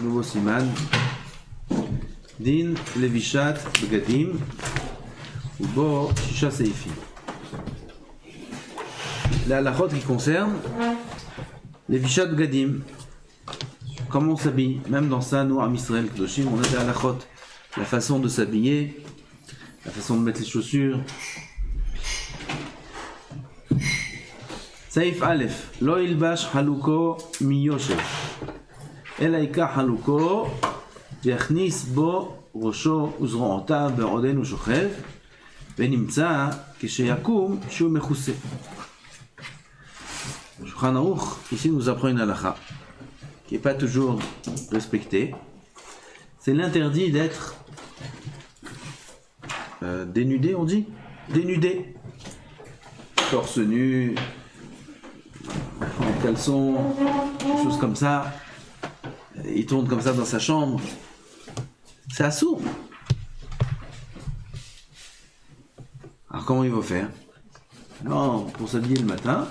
nouveau siman. Din levishat bgadim ubo shisha seifim. La halachot qui concerne levishat bgadim. Comment on s'habille? Même dans ça, nous, Am Israël Kedoshim, on a des halachot. La façon de s'habiller, la façon de mettre les chaussures. Saif Aleph, lo ilbash haluko miyoshev, elaika haluko, ויכניס בו ראשו וזרועותיו בעודן ושוכב, ונמצא כשיקום שהוא מכוסה. Shulchan Aruch, ici nous apprend une halakha qui n'est pas toujours respectée. C'est l'interdit d'être dénudé, on dit? Dénudé. Torse nu, en caleçon, des choses comme ça. Il tourne comme ça dans sa chambre. C'est assourd. Alors comment il va faire? Non, pour s'habiller le matin,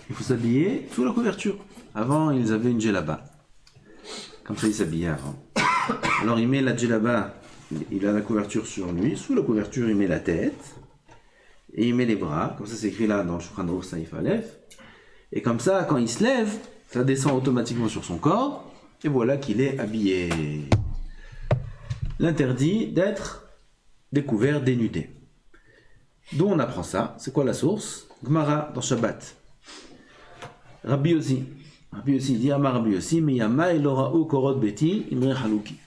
il faut s'habiller sous la couverture. Avant, ils avaient une djellaba. Comme ça, ils s'habillaient avant. Alors il met la djellaba, il a la couverture sur lui. Sous la couverture, il met la tête. Et il met les bras. Comme ça, c'est écrit là dans Shulchan Aruch Saif Aleph. Et comme ça, quand il se lève, ça descend automatiquement sur son corps. Et voilà qu'il est habillé. L'interdit d'être découvert, dénudé. D'où on apprend ça? C'est quoi la source? Gemara dans Shabbat. Rabbi Yossi dit Amar Rabbi Yossi, Miyama elora'u korot beti imre haluki.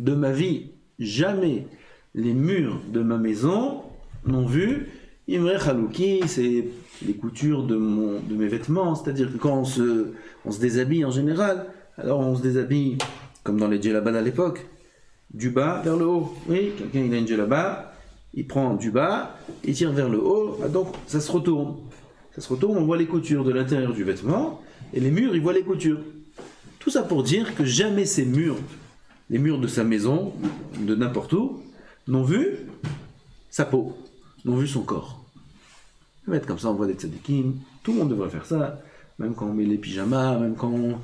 De ma vie, jamais les murs de ma maison n'ont vu imre haluki, c'est les coutures de mes vêtements, c'est-à-dire que quand on se déshabille en général, alors on se déshabille comme dans les djellabas à l'époque, du bas vers le haut. Oui, quelqu'un il a une djellaba, il prend du bas, il tire vers le haut, donc ça se retourne. Ça se retourne, on voit les coutures de l'intérieur du vêtement, et les murs, ils voient les coutures. Tout ça pour dire que jamais ces murs, les murs de sa maison, de n'importe où, n'ont vu sa peau, n'ont vu son corps. On va mettre comme ça, on voit des tzadikim, tout le monde devrait faire ça, même quand on met les pyjamas, même quand on...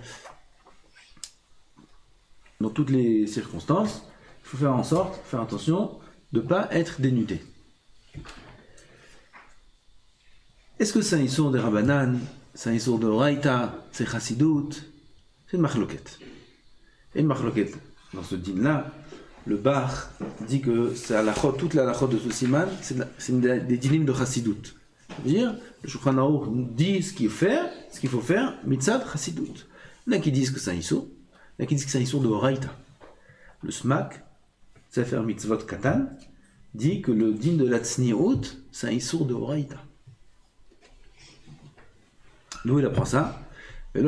Dans toutes les circonstances, il faut faire en sorte, faire attention, de ne pas être dénudé. Est-ce que c'est un issour de Rabbanan, c'est un issour de Oraïta, c'est Chassidut? C'est une machloket. Et une machloket, dans ce din-là, le Bar dit que c'est halachot, toute la halachot de ce siman, c'est des dinim de Chassidut. C'est-à-dire, le Shulchan Aruch nous dit ce qu'il faut faire, mitzad Chassidut. Il y en a qui disent que c'est un issour, il y en a qui disent que c'est un issour de Oraïta. Le Smak, Sefer Mitzvot Katan, dit que le din de la Tzniut, c'est un issour de Oraïta. D'où il apprend ça? Le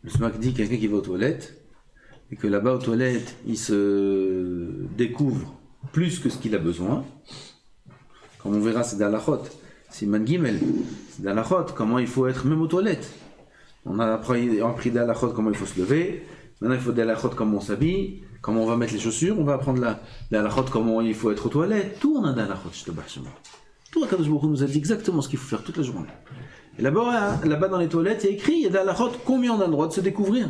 Smak dit quelqu'un qui va aux toilettes et que là-bas aux toilettes il se découvre plus que ce qu'il a besoin. Comme on verra, c'est d'Alachot, c'est Man Gimel, c'est d'Alachot, comment il faut être même aux toilettes. On a appris d'Alachot comment il faut se lever, maintenant il faut d'Alachot comment on s'habille, comment on va mettre les chaussures, on va apprendre d'Alachot comment il faut être aux toilettes, tout on a d'Alachot, je te bâche. Tout Akadosh Baruch Hu nous a dit exactement ce qu'il faut faire toute la journée. Et là-bas dans les toilettes, il y a écrit, il y a des halachot, combien on a le droit de se découvrir.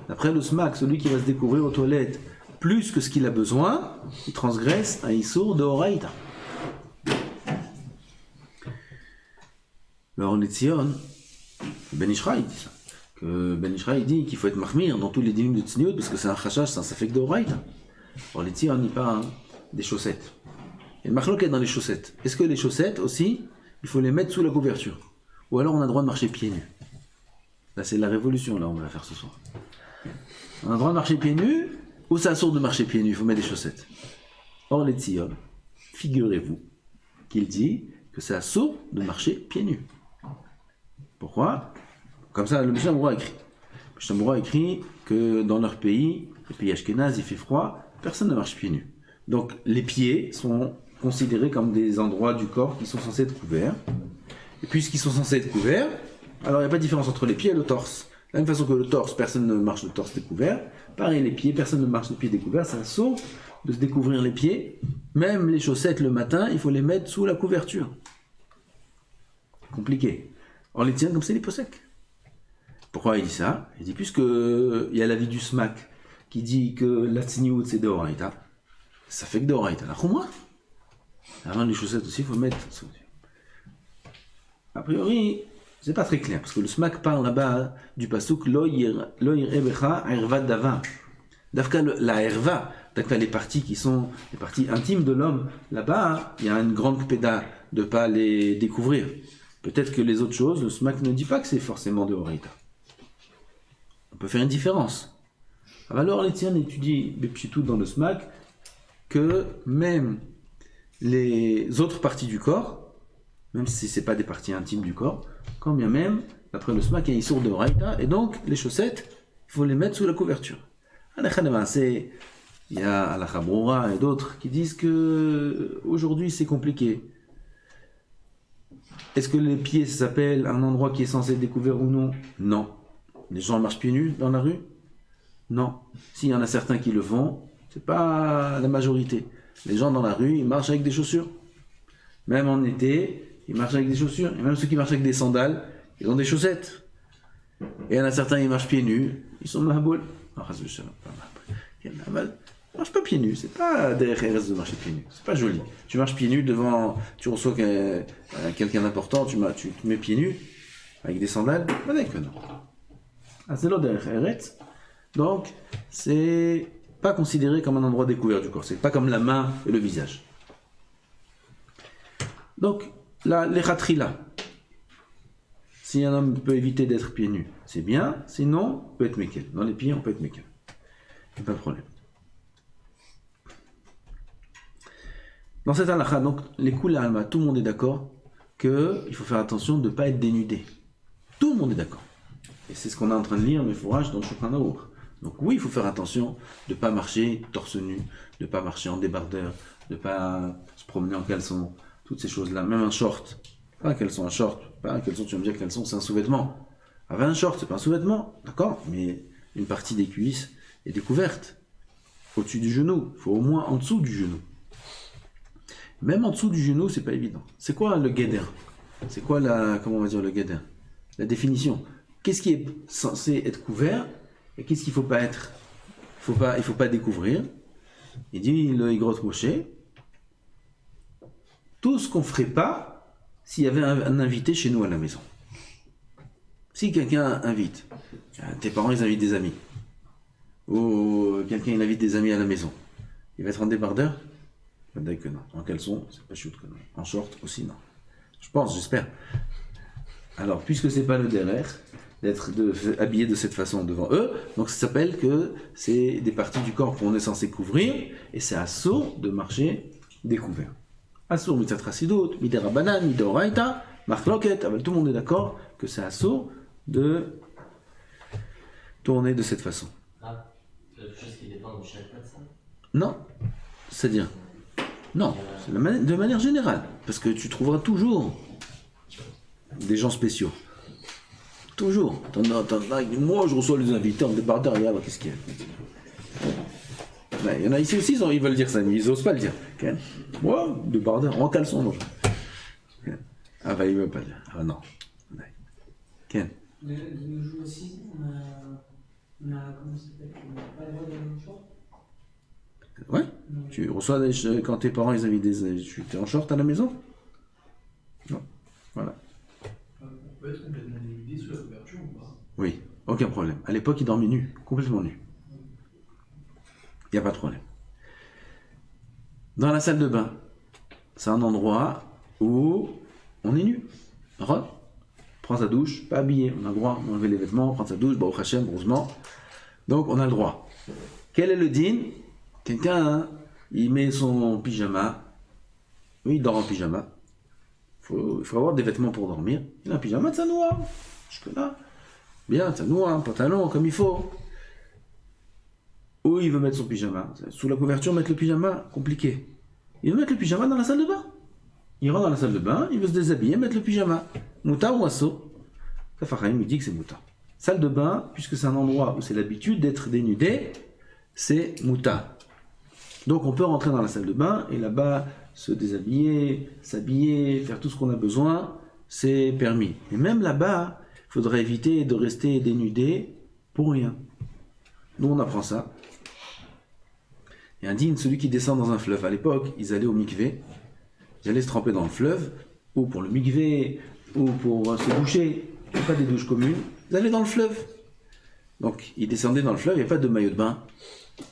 D'après le Smak, celui qui va se découvrir aux toilettes plus que ce qu'il a besoin, il transgresse un issour de Oraïta. Le Or Letzion, Ben Ishraï dit ça. Que Ben Ishraï dit qu'il faut être mahmir dans tous les dinim de Tzniut parce que c'est un chachash, c'est un safek de Oraïta. Or Letzion n'y parle des chaussettes. Il y a une machloquette dans les chaussettes. Est-ce que les chaussettes aussi, il faut les mettre sous la couverture? Ou alors on a le droit de marcher pieds nus? Là c'est la révolution, là on va la faire ce soir. On a le droit de marcher pieds nus, ou c'est assourd de marcher pieds nus, il faut mettre des chaussettes. Or les Tzion, figurez-vous qu'il dit que c'est assourd de marcher pieds nus. Pourquoi? Comme ça le Mishnah Berurah écrit. Le Mishnah Berurah écrit que dans leur pays, le pays Ashkenaz, il fait froid, personne ne marche pieds nus. Donc les pieds sont considérés comme des endroits du corps qui sont censés être couverts. Et puisqu'ils sont censés être couverts, alors il n'y a pas de différence entre les pieds et le torse. De la même façon que le torse, personne ne marche le torse découvert. Pareil, les pieds, personne ne marche les pieds découverts. C'est un saut de se découvrir les pieds. Même les chaussettes le matin, il faut les mettre sous la couverture. Compliqué. On les tient comme c'est les possèques. Pourquoi il dit ça? Il dit, puisque il y a l'avis du SMAC qui dit que la tsniout c'est d'oraita, ça fait que d'oraita. La khumra. Avant les chaussettes aussi, il faut mettre. A priori, c'est pas très clair, parce que le SMAC parle là-bas du pasuk lo ebecha erva dava. Dafka la erva, dafka les parties qui sont les parties intimes de l'homme, là-bas, il y a une grande péda de pas les découvrir. Peut-être que les autres choses, le SMAC ne dit pas que c'est forcément de Horaïta. On peut faire une différence. Alors les tiens étudient Bepchitout dans le SMAC que même les autres parties du corps, même si ce n'est pas des parties intimes du corps, quand bien même, d'après le SMAC, il y a une source de Horaïta, et donc les chaussettes, il faut les mettre sous la couverture. Il y a Alakha Broura et d'autres qui disent que aujourd'hui c'est compliqué. Est-ce que les pieds ça s'appelle un endroit qui est censé être découvert ou non? Non. Les gens marchent pieds nus dans la rue? Non. S'il y en a certains qui le font, c'est pas la majorité. Les gens dans la rue, ils marchent avec des chaussures. Même en été, ils marchent avec des chaussures. Et même ceux qui marchent avec des sandales, ils ont des chaussettes. Et il y en a certains, ils marchent pieds nus, ils sont mahaboul. Ils marchent pas pieds nus, c'est pas derrière de marcher pieds nus, c'est pas joli. Tu marches pieds nus devant, tu reçois quelqu'un d'important, tu te mets pieds nus avec des sandales, que non. C'est là derrière. Donc, c'est pas considéré comme un endroit découvert du corps, c'est pas comme la main et le visage. Donc, les khatrila. Si un homme peut éviter d'être pieds nus, c'est bien, sinon, on peut être mekel. Dans les pieds, on peut être mekel. Pas de problème. Dans cette halakha, donc, les coups alma, tout le monde est d'accord qu'il faut faire attention de ne pas être dénudé. Tout le monde est d'accord. Et c'est ce qu'on est en train de lire, mais fourrage dans le Shulchan Aruch. Donc oui, il faut faire attention de ne pas marcher torse nu, de ne pas marcher en débardeur, de ne pas se promener en caleçon, toutes ces choses-là, même un short. Pas un caleçon, un short. Pas un caleçon, tu vas me dire que caleçon c'est un sous-vêtement. Un short, c'est pas un sous-vêtement, d'accord, mais une partie des cuisses est découverte. Au-dessus du genou, il faut au moins en dessous du genou. Même en dessous du genou, c'est pas évident. C'est quoi le guéder? C'est quoi comment on va dire le guéder? La définition. Qu'est-ce qui est censé être couvert et qu'est-ce qu'il ne faut pas être? Il ne faut pas découvrir. Il dit le Igrot Moshe, tout ce qu'on ne ferait pas s'il y avait un invité chez nous à la maison. Si quelqu'un invite, tes parents ils invitent des amis, ou quelqu'un il invite des amis à la maison, il va être en débardeur? Peut-être que non. En caleçon, c'est pas chouette que non. En short aussi non. Je pense, j'espère. Alors, puisque c'est pas le derrière d'être habillé de cette façon devant eux, donc ça s'appelle que c'est des parties du corps qu'on est censé couvrir, et c'est assourd de marcher découvert. Assourd mitzat chassidut, midera banan, midoraita, marloket, tout le monde est d'accord que c'est assourd de tourner de cette façon. Ah, quelque chose qui dépend de chaque médecin? Non, c'est-à-dire, non, c'est de manière générale, parce que tu trouveras toujours des gens spéciaux. Toujours. Moi, je reçois les invités en débardeur, regarde, qu'est-ce qu'il y a? Il y en a ici aussi, ils veulent dire ça, mais ils n'osent pas le dire. Okay. Moi, débardeur, en caleçon, moi. Okay. Ah, bah, ils ne veulent pas le dire. Ah, non. Ken. De nos jours aussi, on a comment ça s'appelle? On n'a pas le droit d'aller en short? Ouais. Non. Tu reçois quand tes parents ils invitent tu es en short à la maison? Non. Voilà. On peut être complètement dénudé sous la couverture ou pas? Oui, aucun problème. À l'époque, ils dormaient nus, complètement nus. Il n'y a pas de problème. Dans la salle de bain, c'est un endroit où on est nu. D'accord? Prend sa douche, pas habillé, on a le droit d'enlever les vêtements, prendre sa douche, Baruch Hashem, heureusement. Donc on a le droit. Quel est le din? Quelqu'un, il met son pyjama, oui, il dort en pyjama. Il faut avoir des vêtements pour dormir. Il a un pyjama de sanoua, jusque-là. Bien, sanoua, pantalon, comme il faut. Ou il veut mettre son pyjama. Sous la couverture, mettre le pyjama, compliqué. Il veut mettre le pyjama dans la salle de bain. Il rentre dans la salle de bain, il veut se déshabiller, mettre le pyjama. Mouta ou asso? Kafachaim, il dit que c'est mouta. Salle de bain, puisque c'est un endroit où c'est l'habitude d'être dénudé, c'est mouta. Donc on peut rentrer dans la salle de bain et là-bas se déshabiller, s'habiller, faire tout ce qu'on a besoin, c'est permis. Et même là-bas, il faudrait éviter de rester dénudé pour rien. Nous, on apprend ça. Et indigne celui qui descend dans un fleuve. À l'époque, ils allaient au mikvé, ils allaient se tremper dans le fleuve, ou pour le mikvé, ou pour se doucher, pas des douches communes, ils allaient dans le fleuve. Donc, ils descendaient dans le fleuve, il n'y a pas de maillot de bain.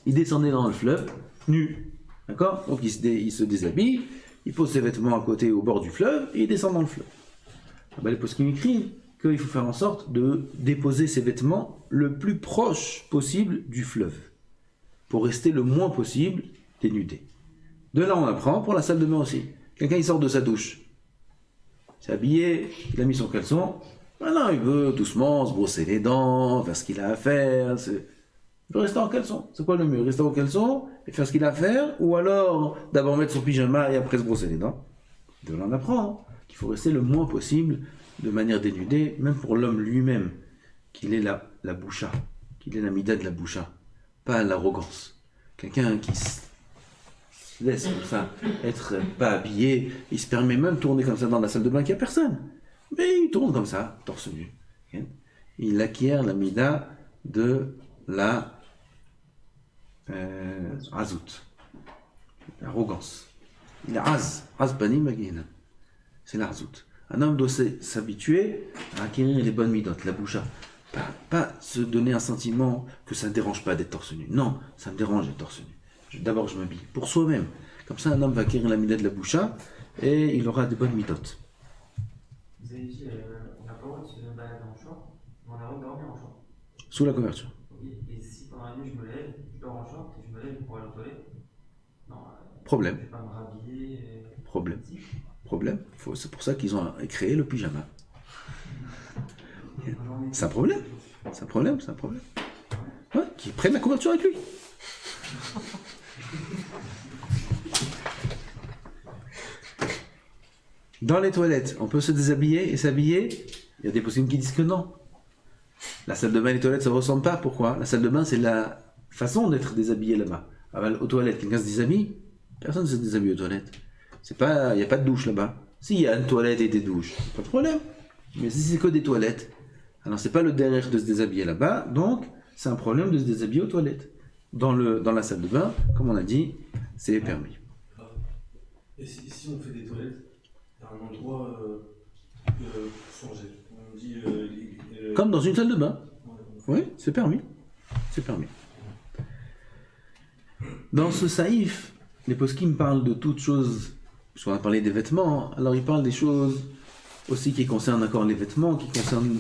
Ils descendaient dans le fleuve, nus. D'accord? Donc, ils se déshabillent, ils posent ses vêtements à côté, au bord du fleuve, et ils descendent dans le fleuve. Ah ben, les poskim écrivent qu'il faut faire en sorte de déposer ses vêtements le plus proche possible du fleuve, pour rester le moins possible dénudé. De là, on apprend pour la salle de bain aussi. Quelqu'un, il sort de sa douche, il s'est habillé, il a mis son caleçon, maintenant il veut doucement se brosser les dents, faire ce qu'il a à faire, il veut rester en caleçon. C'est quoi le mieux? Rester en caleçon et faire ce qu'il a à faire, ou alors d'abord mettre son pyjama et après se brosser les dents? De là, on apprend qu'il faut rester le moins possible de manière dénudée, même pour l'homme lui-même, qu'il ait la boucha, qu'il ait la mida de la boucha, pas l'arrogance. Quelqu'un qui se laisse comme ça, être pas habillé, il se permet même de tourner comme ça dans la salle de bain qu'il n'y a personne. Mais il tourne comme ça, torse nu. Il acquiert la mida de la azout, l'arrogance. Il a az panim magina. C'est l'arzout. Un homme doit s'habituer à acquérir les bonnes midotes, la boucha. Pas se donner un sentiment que ça ne dérange pas d'être torse nu. Non, ça me dérange d'être torse nu. D'abord, je m'habille pour soi-même. Comme ça, un homme va acquérir la mida de la boucha et il aura des bonnes midotes. Vous avez dit, on n'a pas le droit de se balader en short, mais on a le droit de dormir en short. Sous la couverture. Et si pendant la nuit je me lève, je dors en short et je me lève pour aller aux toilettes, non, Problème. je vais pas me rhabiller. Problème. C'est pour ça qu'ils ont créé le pyjama. C'est un problème. Ouais, qu'ils prennent la couverture avec lui. Dans les toilettes, on peut se déshabiller et s'habiller. Il y a des possibles qui disent que non. La salle de bain et les toilettes, ça ne ressemble pas. Pourquoi? La salle de bain, c'est la façon d'être déshabillé là-bas. Aux toilettes, quelqu'un se déshabille, personne ne se déshabille aux toilettes. Il n'y a pas de douche là-bas. S'il y a une toilette et des douches, pas de problème. Mais si c'est que des toilettes, alors c'est pas le derrière de se déshabiller là-bas, donc c'est un problème de se déshabiller aux toilettes. Dans la salle de bain, comme on a dit, c'est permis. Et si on fait des toilettes, il y a un endroit pour changer. On dit, Comme dans une salle de bain. Oui, c'est permis. Dans ce saïf, les poskim parlent de toutes choses, puisqu'on a parlé des vêtements, alors ils parlent des choses aussi qui concernent encore les vêtements, qui concernent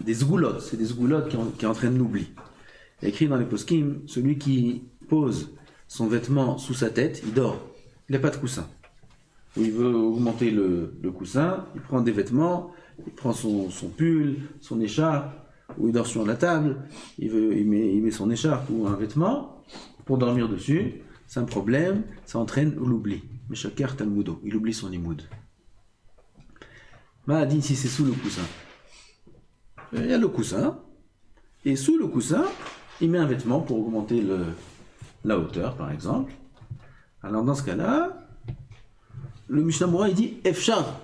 des zgoulottes. C'est des zgoulottes qui entraînent l'oubli. Il y a écrit dans les poskim, celui qui pose son vêtement sous sa tête, il dort. Il n'a pas de coussin. Ou il veut augmenter le coussin, il prend des vêtements, il prend son pull, son écharpe, ou il dort sur la table, il met son écharpe ou un vêtement pour dormir dessus. C'est un problème, ça entraîne l'oubli. Mais chakar talmudo, il oublie son limoud. Ma'adin, si c'est sous le coussin. Il y a le coussin, et sous le coussin, il met un vêtement pour augmenter la hauteur, par exemple. Alors dans ce cas-là, le Mishnah Moura, il dit Efshar.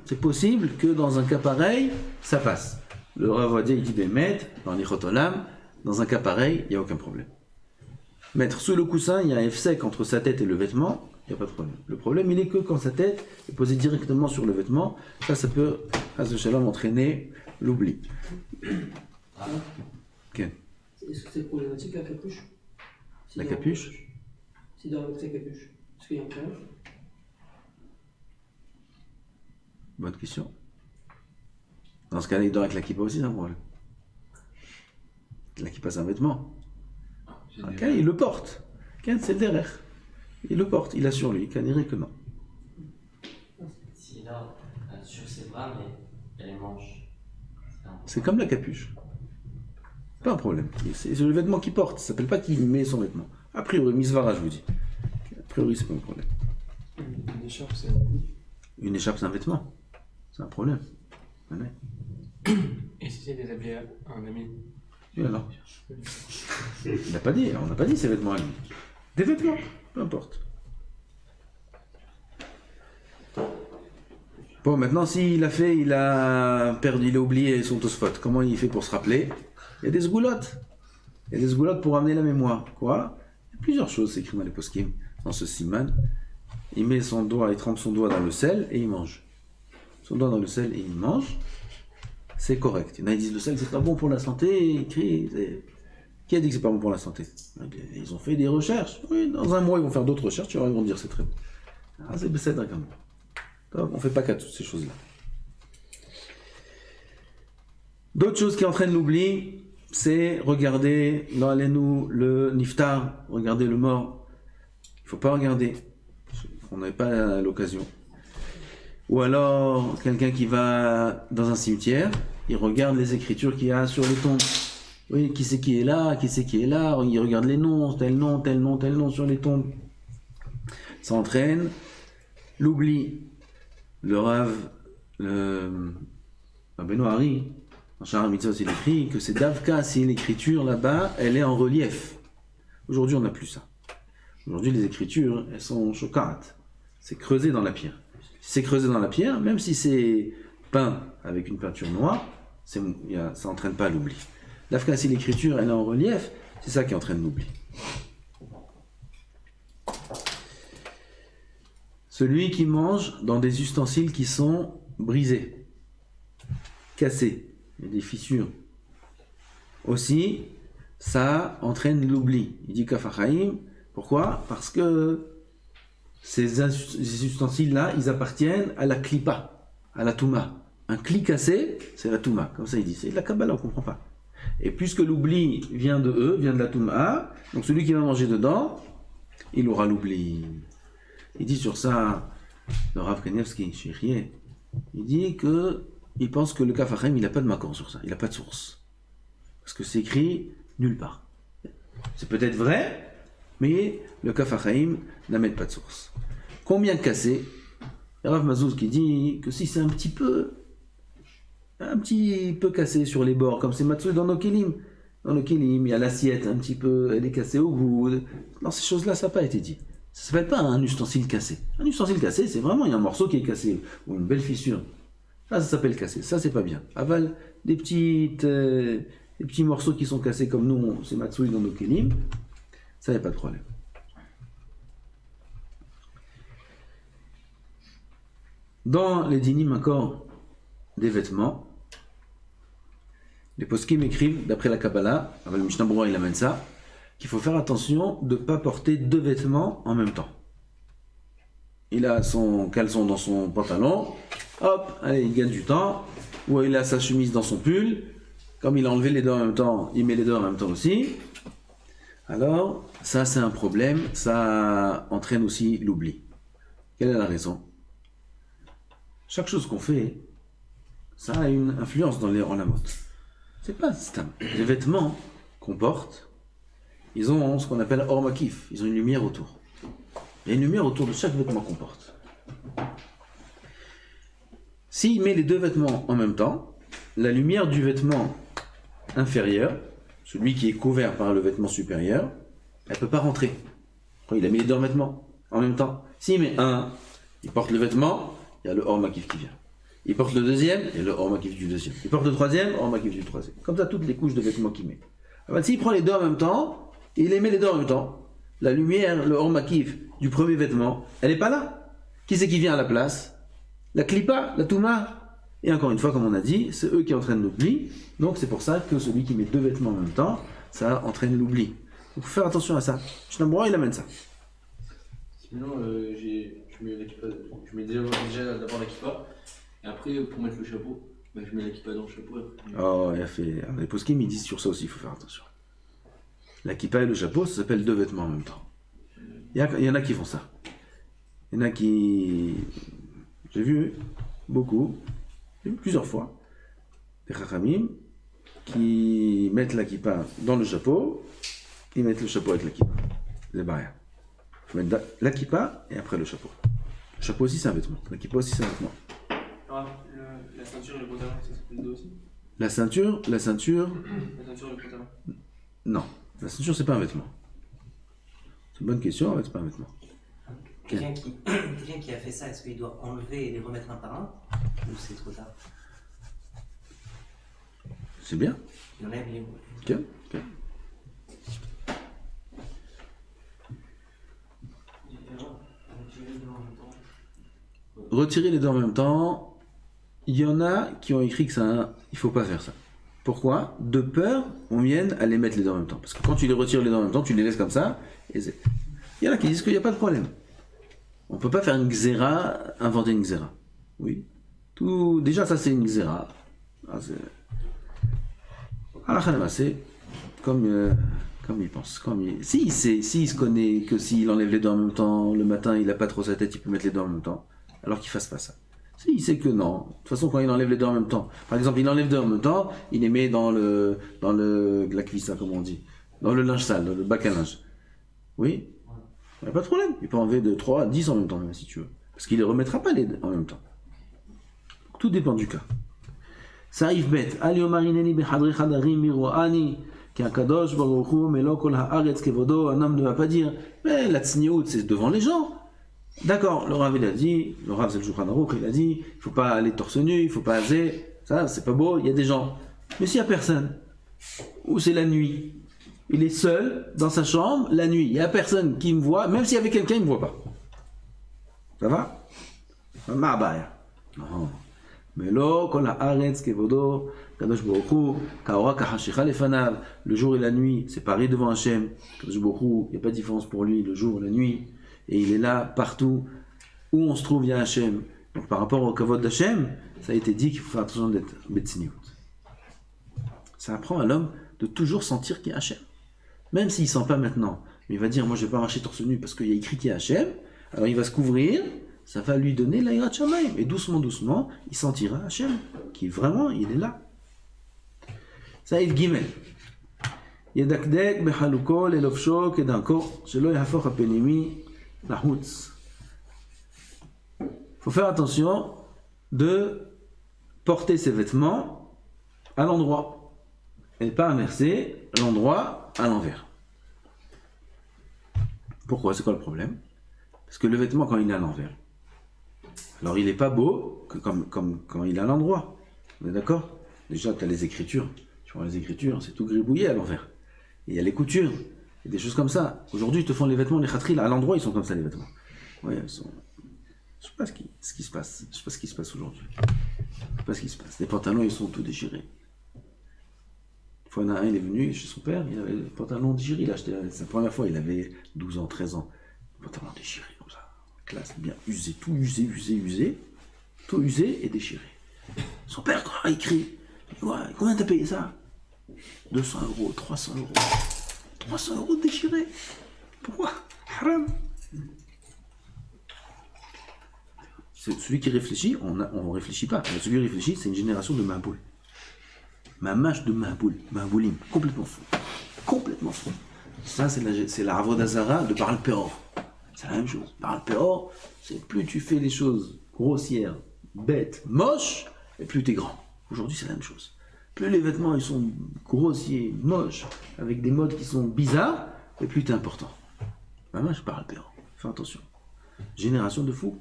C'est possible que dans un cas pareil, ça passe. Le Rav Ovadia, il dit Bémet, dans l'Ichot Olam, dans un cas pareil, il n'y a aucun problème. Mettre sous le coussin, il y a un F-sec entre sa tête et le vêtement, il n'y a pas de problème. Le problème, il est que quand sa tête est posée directement sur le vêtement, ça peut, à ce shalom, entraîner l'oubli. Okay. Est-ce que c'est problématique la capuche? La capuche? Si dort avec sa capuche. Est-ce qu'il y a un problème? Bonne question. Dans ce cas-là, il dort avec la kippa aussi, c'est un problème. La kippa, c'est un vêtement. Ok, il le porte. C'est le derrière. Il le porte, il a sur lui. Qu'il dirait que non. S'il a sur ses bras, mais il y a les manches. C'est comme la capuche. Pas un problème. C'est le vêtement qu'il porte. Ça s'appelle pas qu'il met son vêtement. A priori, misvara, je vous dis. A priori, c'est pas un problème. Une écharpe, c'est Une écharpe, c'est un vêtement. C'est un problème. Ouais. Et si c'est déshabillé un ami? Et alors on n'a pas dit ses vêtements à lui. Des vêtements, peu importe. Bon, maintenant, s'il a fait, il a perdu, il a oublié son tosfot. Comment il fait pour se rappeler? Il y a des sgoulottes. Il y a des sgoulottes pour amener la mémoire. Quoi? Il y a plusieurs choses, c'est écrit dans les poskim, dans ce siman. Il met son doigt, il trempe son doigt dans le sel et il mange. Son doigt dans le sel et il mange. C'est correct. Il y en a qui disent le sel, c'est pas bon pour la santé. Écrit, qui a dit que c'est pas bon pour la santé? Ils ont fait des recherches. Oui, dans un mois, ils vont faire d'autres recherches. Ils vont dire c'est très bon. Ah, c'est quand même. Donc, on fait pas qu'à toutes ces choses-là. D'autres choses qui entraînent l'oubli, c'est regarder, dans nous le niftar, regarder le mort. Il faut pas regarder. On n'avait pas l'occasion. Ou alors, quelqu'un qui va dans un cimetière, il regarde les écritures qu'il y a sur les tombes. Oui, qui c'est qui est là, il regarde les noms, tel nom sur les tombes. Ça entraîne l'oubli. Le Rav, Benoît Hari, dans Shara Mitzvot, il écrit que c'est Davka si l'écriture là-bas, elle est en relief. Aujourd'hui, on n'a plus ça. Aujourd'hui, les écritures, elles sont choquantes. C'est creusé dans la pierre. Si c'est creusé dans la pierre, même si c'est peint avec une peinture noire, ça n'entraîne pas l'oubli. Davka si l'écriture, elle est en relief, c'est ça qui entraîne l'oubli. Celui qui mange dans des ustensiles qui sont brisés, cassés, il y a des fissures. Aussi, ça entraîne l'oubli. Il dit Kafachaim. Pourquoi? Parce que ces ustensiles-là, ils appartiennent à la klipa, à la touma. Un kli cassé, c'est la touma. Comme ça, il dit. C'est de la Kabbalah, on ne comprend pas. Et puisque l'oubli vient de eux, vient de la touma, donc celui qui va manger dedans, il aura l'oubli. Il dit sur ça, le Rav Kanievski, Chérier, il dit il pense que le Kafachaim, il n'a pas de makor sur ça, il n'a pas de source. Parce que c'est écrit nulle part. C'est peut-être vrai, mais le Kafachaim n'amène pas de source. Combien cassé? Le Rav Mazouz qui dit que si c'est un petit peu cassé sur les bords, comme c'est Matsui dans nos kilim. Dans nos kilim, il y a l'assiette un petit peu, elle est cassée au bout. Dans ces choses-là, ça n'a pas été dit. Ça ne s'appelle pas un ustensile cassé. Un ustensile cassé, c'est vraiment, il y a un morceau qui est cassé, ou une belle fissure. Ça s'appelle cassé. Ça, c'est pas bien. Aval, des petits morceaux qui sont cassés comme nous, c'est Matsui dans nos kelim, ça, il n'y a pas de problème. Dans les dinim encore des vêtements, les poskim écrivent, d'après la Kabbalah, le Mishnah Berurah, il amène ça, qu'il faut faire attention de ne pas porter deux vêtements en même temps. Il a son caleçon dans son pantalon, hop, allez, il gagne du temps, ou il a sa chemise dans son pull, comme il a enlevé les deux en même temps, il met les deux en même temps aussi. Alors, ça c'est un problème, ça entraîne aussi l'oubli. Quelle est la raison? Chaque chose qu'on fait, ça a une influence dans les olamot. C'est pas stam. Les vêtements qu'on porte, ils ont ce qu'on appelle or makif, ils ont une lumière autour. Il y a une lumière autour de chaque vêtement qu'on porte. S'il met les deux vêtements en même temps, la lumière du vêtement inférieur, celui qui est couvert par le vêtement supérieur, elle ne peut pas rentrer. Il a mis les deux vêtements en même temps. S'il met un, il porte le vêtement, il y a le or makif qui vient. Il porte le deuxième, il y a le or makif du deuxième. Il porte le troisième, or makif du troisième. Comme ça, toutes les couches de vêtements qu'il met. Alors, s'il prend les deux en même temps, et il les met les deux en même temps, la lumière, le or makif du premier vêtement, elle n'est pas là. Qui c'est qui vient à la place? La klipa, la touma. Et encore une fois, comme on a dit, c'est eux qui entraînent l'oubli. Donc c'est pour ça que celui qui met deux vêtements en même temps, ça entraîne l'oubli. Donc il faut faire attention à ça. Mishnah Berurah, il amène ça. Sinon, je mets l'équipa, je mets déjà d'abord l'équipa, et après, pour mettre le chapeau, je mets l'équipa dans le chapeau. Oh, il a fait. Alors, les poskim, ils disent sur ça aussi, il faut faire attention. La kippa et le chapeau, ça s'appelle deux vêtements en même temps. Il y en a qui font ça. Il y en a qui... J'ai vu beaucoup, j'ai vu plusieurs fois, des chachamim qui mettent la kippa dans le chapeau, ils mettent le chapeau avec la kippa. Les barrières. Il faut mettre la kippa et après le chapeau. Le chapeau aussi c'est un vêtement, la kippa aussi c'est un vêtement. Ah, la ceinture et le pantalon, ça s'appelle deux aussi? La ceinture... La ceinture et le pantalon. Non, la ceinture c'est pas un vêtement. C'est une bonne question, en fait c'est pas un vêtement. Quelqu'un qui a fait ça, est-ce qu'il doit enlever et les remettre un par un? Ou c'est trop tard? C'est bien. Il enlève les. Ok, ok. Retirer les deux en même temps, il y en a qui ont écrit que ça, il faut pas faire ça. Pourquoi? De peur qu'on vienne à les mettre les deux en même temps. Parce que quand tu les retires les deux en même temps, tu les laisses comme ça. Et il y en a qui disent qu'il n'y a pas de problème. On peut pas faire une xéra, inventer une xéra. Oui. Tout, déjà ça c'est une xéra. C'est comme il pense. S'il se connaît que s'il enlève les deux en même temps, le matin il n'a pas trop sa tête, il peut mettre les deux en même temps. Alors qu'il fasse pas ça. S'il sait que non, de toute façon quand il enlève les deux en même temps, par exemple il enlève deux en même temps, il les met dans la cuissa, comme on dit, dans le linge sale, dans le bac à linge. Oui, il n'y a pas de problème, il peut enlever de 3 à 10 en même temps même si tu veux. Parce qu'il ne les remettra pas les deux en même temps. Tout dépend du cas. Saïf bet, Ali omarineni behadri chadarim miroani, qui a kadosh baruch hu melo kol haaretz kevodo, un homme ne va pas dire, mais la tsniout c'est devant les gens. D'accord, le Rav il a dit, le Rav c'est le Shulchan Aruch, il a dit, il faut pas aller torse nu, il faut pas aser, ça c'est pas beau, il y a des gens. Mais s'il y a personne, ou c'est la nuit, il est seul dans sa chambre la nuit, il y a personne qui me voit, même s'il y avait quelqu'un, il me voit pas. Ça va? Ma'abaya. Non. Mais là, quand la haaretz kevodo, kadosh baruch hu, kaora kahashicha lefanav, le jour et la nuit, c'est pareil devant Hachem, kadosh baruch hu, il n'y a pas de différence pour lui, le jour et la nuit. Et il est là, partout où on se trouve, il y a Hachem. Donc par rapport au kavod d'Hachem, ça a été dit qu'il faut faire attention d'être betziniout. Ça apprend à l'homme de toujours sentir qu'il y a Hachem. Même s'il ne sent pas maintenant. Mais il va dire, moi je ne vais pas marcher torse nu parce qu'il y a écrit qu'il y a Hachem. Alors il va se couvrir, ça va lui donner l'ayrat shamayim. Et doucement, doucement, il sentira Hachem, qui vraiment, il est là. Saïf Gimel. Yedakdek bechaluko lelofsho kedanko, shelo yahafok hapenimi. La route. Il faut faire attention de porter ses vêtements à l'endroit et pas inverser l'endroit à l'envers. Pourquoi? C'est quoi le problème? Parce que le vêtement quand il est à l'envers, alors il n'est pas beau que comme quand il est à l'endroit. On est d'accord? Déjà tu as les écritures. Tu vois les écritures, c'est tout gribouillé à l'envers. Et il y a les coutures. Et des choses comme ça. Aujourd'hui, ils te font les vêtements, les khatril, à l'endroit, ils sont comme ça, les vêtements. Ouais, ils sont... Je sais pas ce qui se passe. Je sais pas ce qui se passe aujourd'hui. Je sais pas ce qui se passe. Les pantalons, ils sont tout déchirés. Une fois, il y en a un, il est venu chez son père, il avait les pantalons déchirés. Il a acheté, c'est la première fois, il avait 12 ans, 13 ans. Les pantalons déchirés, comme ça. Classe, bien usé, tout usé. Tout usé et déchiré. Son père, quoi, il crie. Ouais, combien t'as payé ça? 200 €, 300 €. 300 € déchirés. Pourquoi? Haram. Celui qui réfléchit, on ne réfléchit pas. Mais celui qui réfléchit, c'est une génération de Mahaboul. Mamash de Mahaboul. Mahaboulim. Complètement fou. Complètement fou. Ça, c'est la Avodazara de Baal Peor. C'est la même chose. Baal Peor, c'est plus tu fais les choses grossières, bêtes, moches, et plus tu es grand. Aujourd'hui, c'est la même chose. Plus les vêtements ils sont grossiers, moches, avec des modes qui sont bizarres, et plus t'es important. Maman, je parle père. Fais attention. Génération de fous.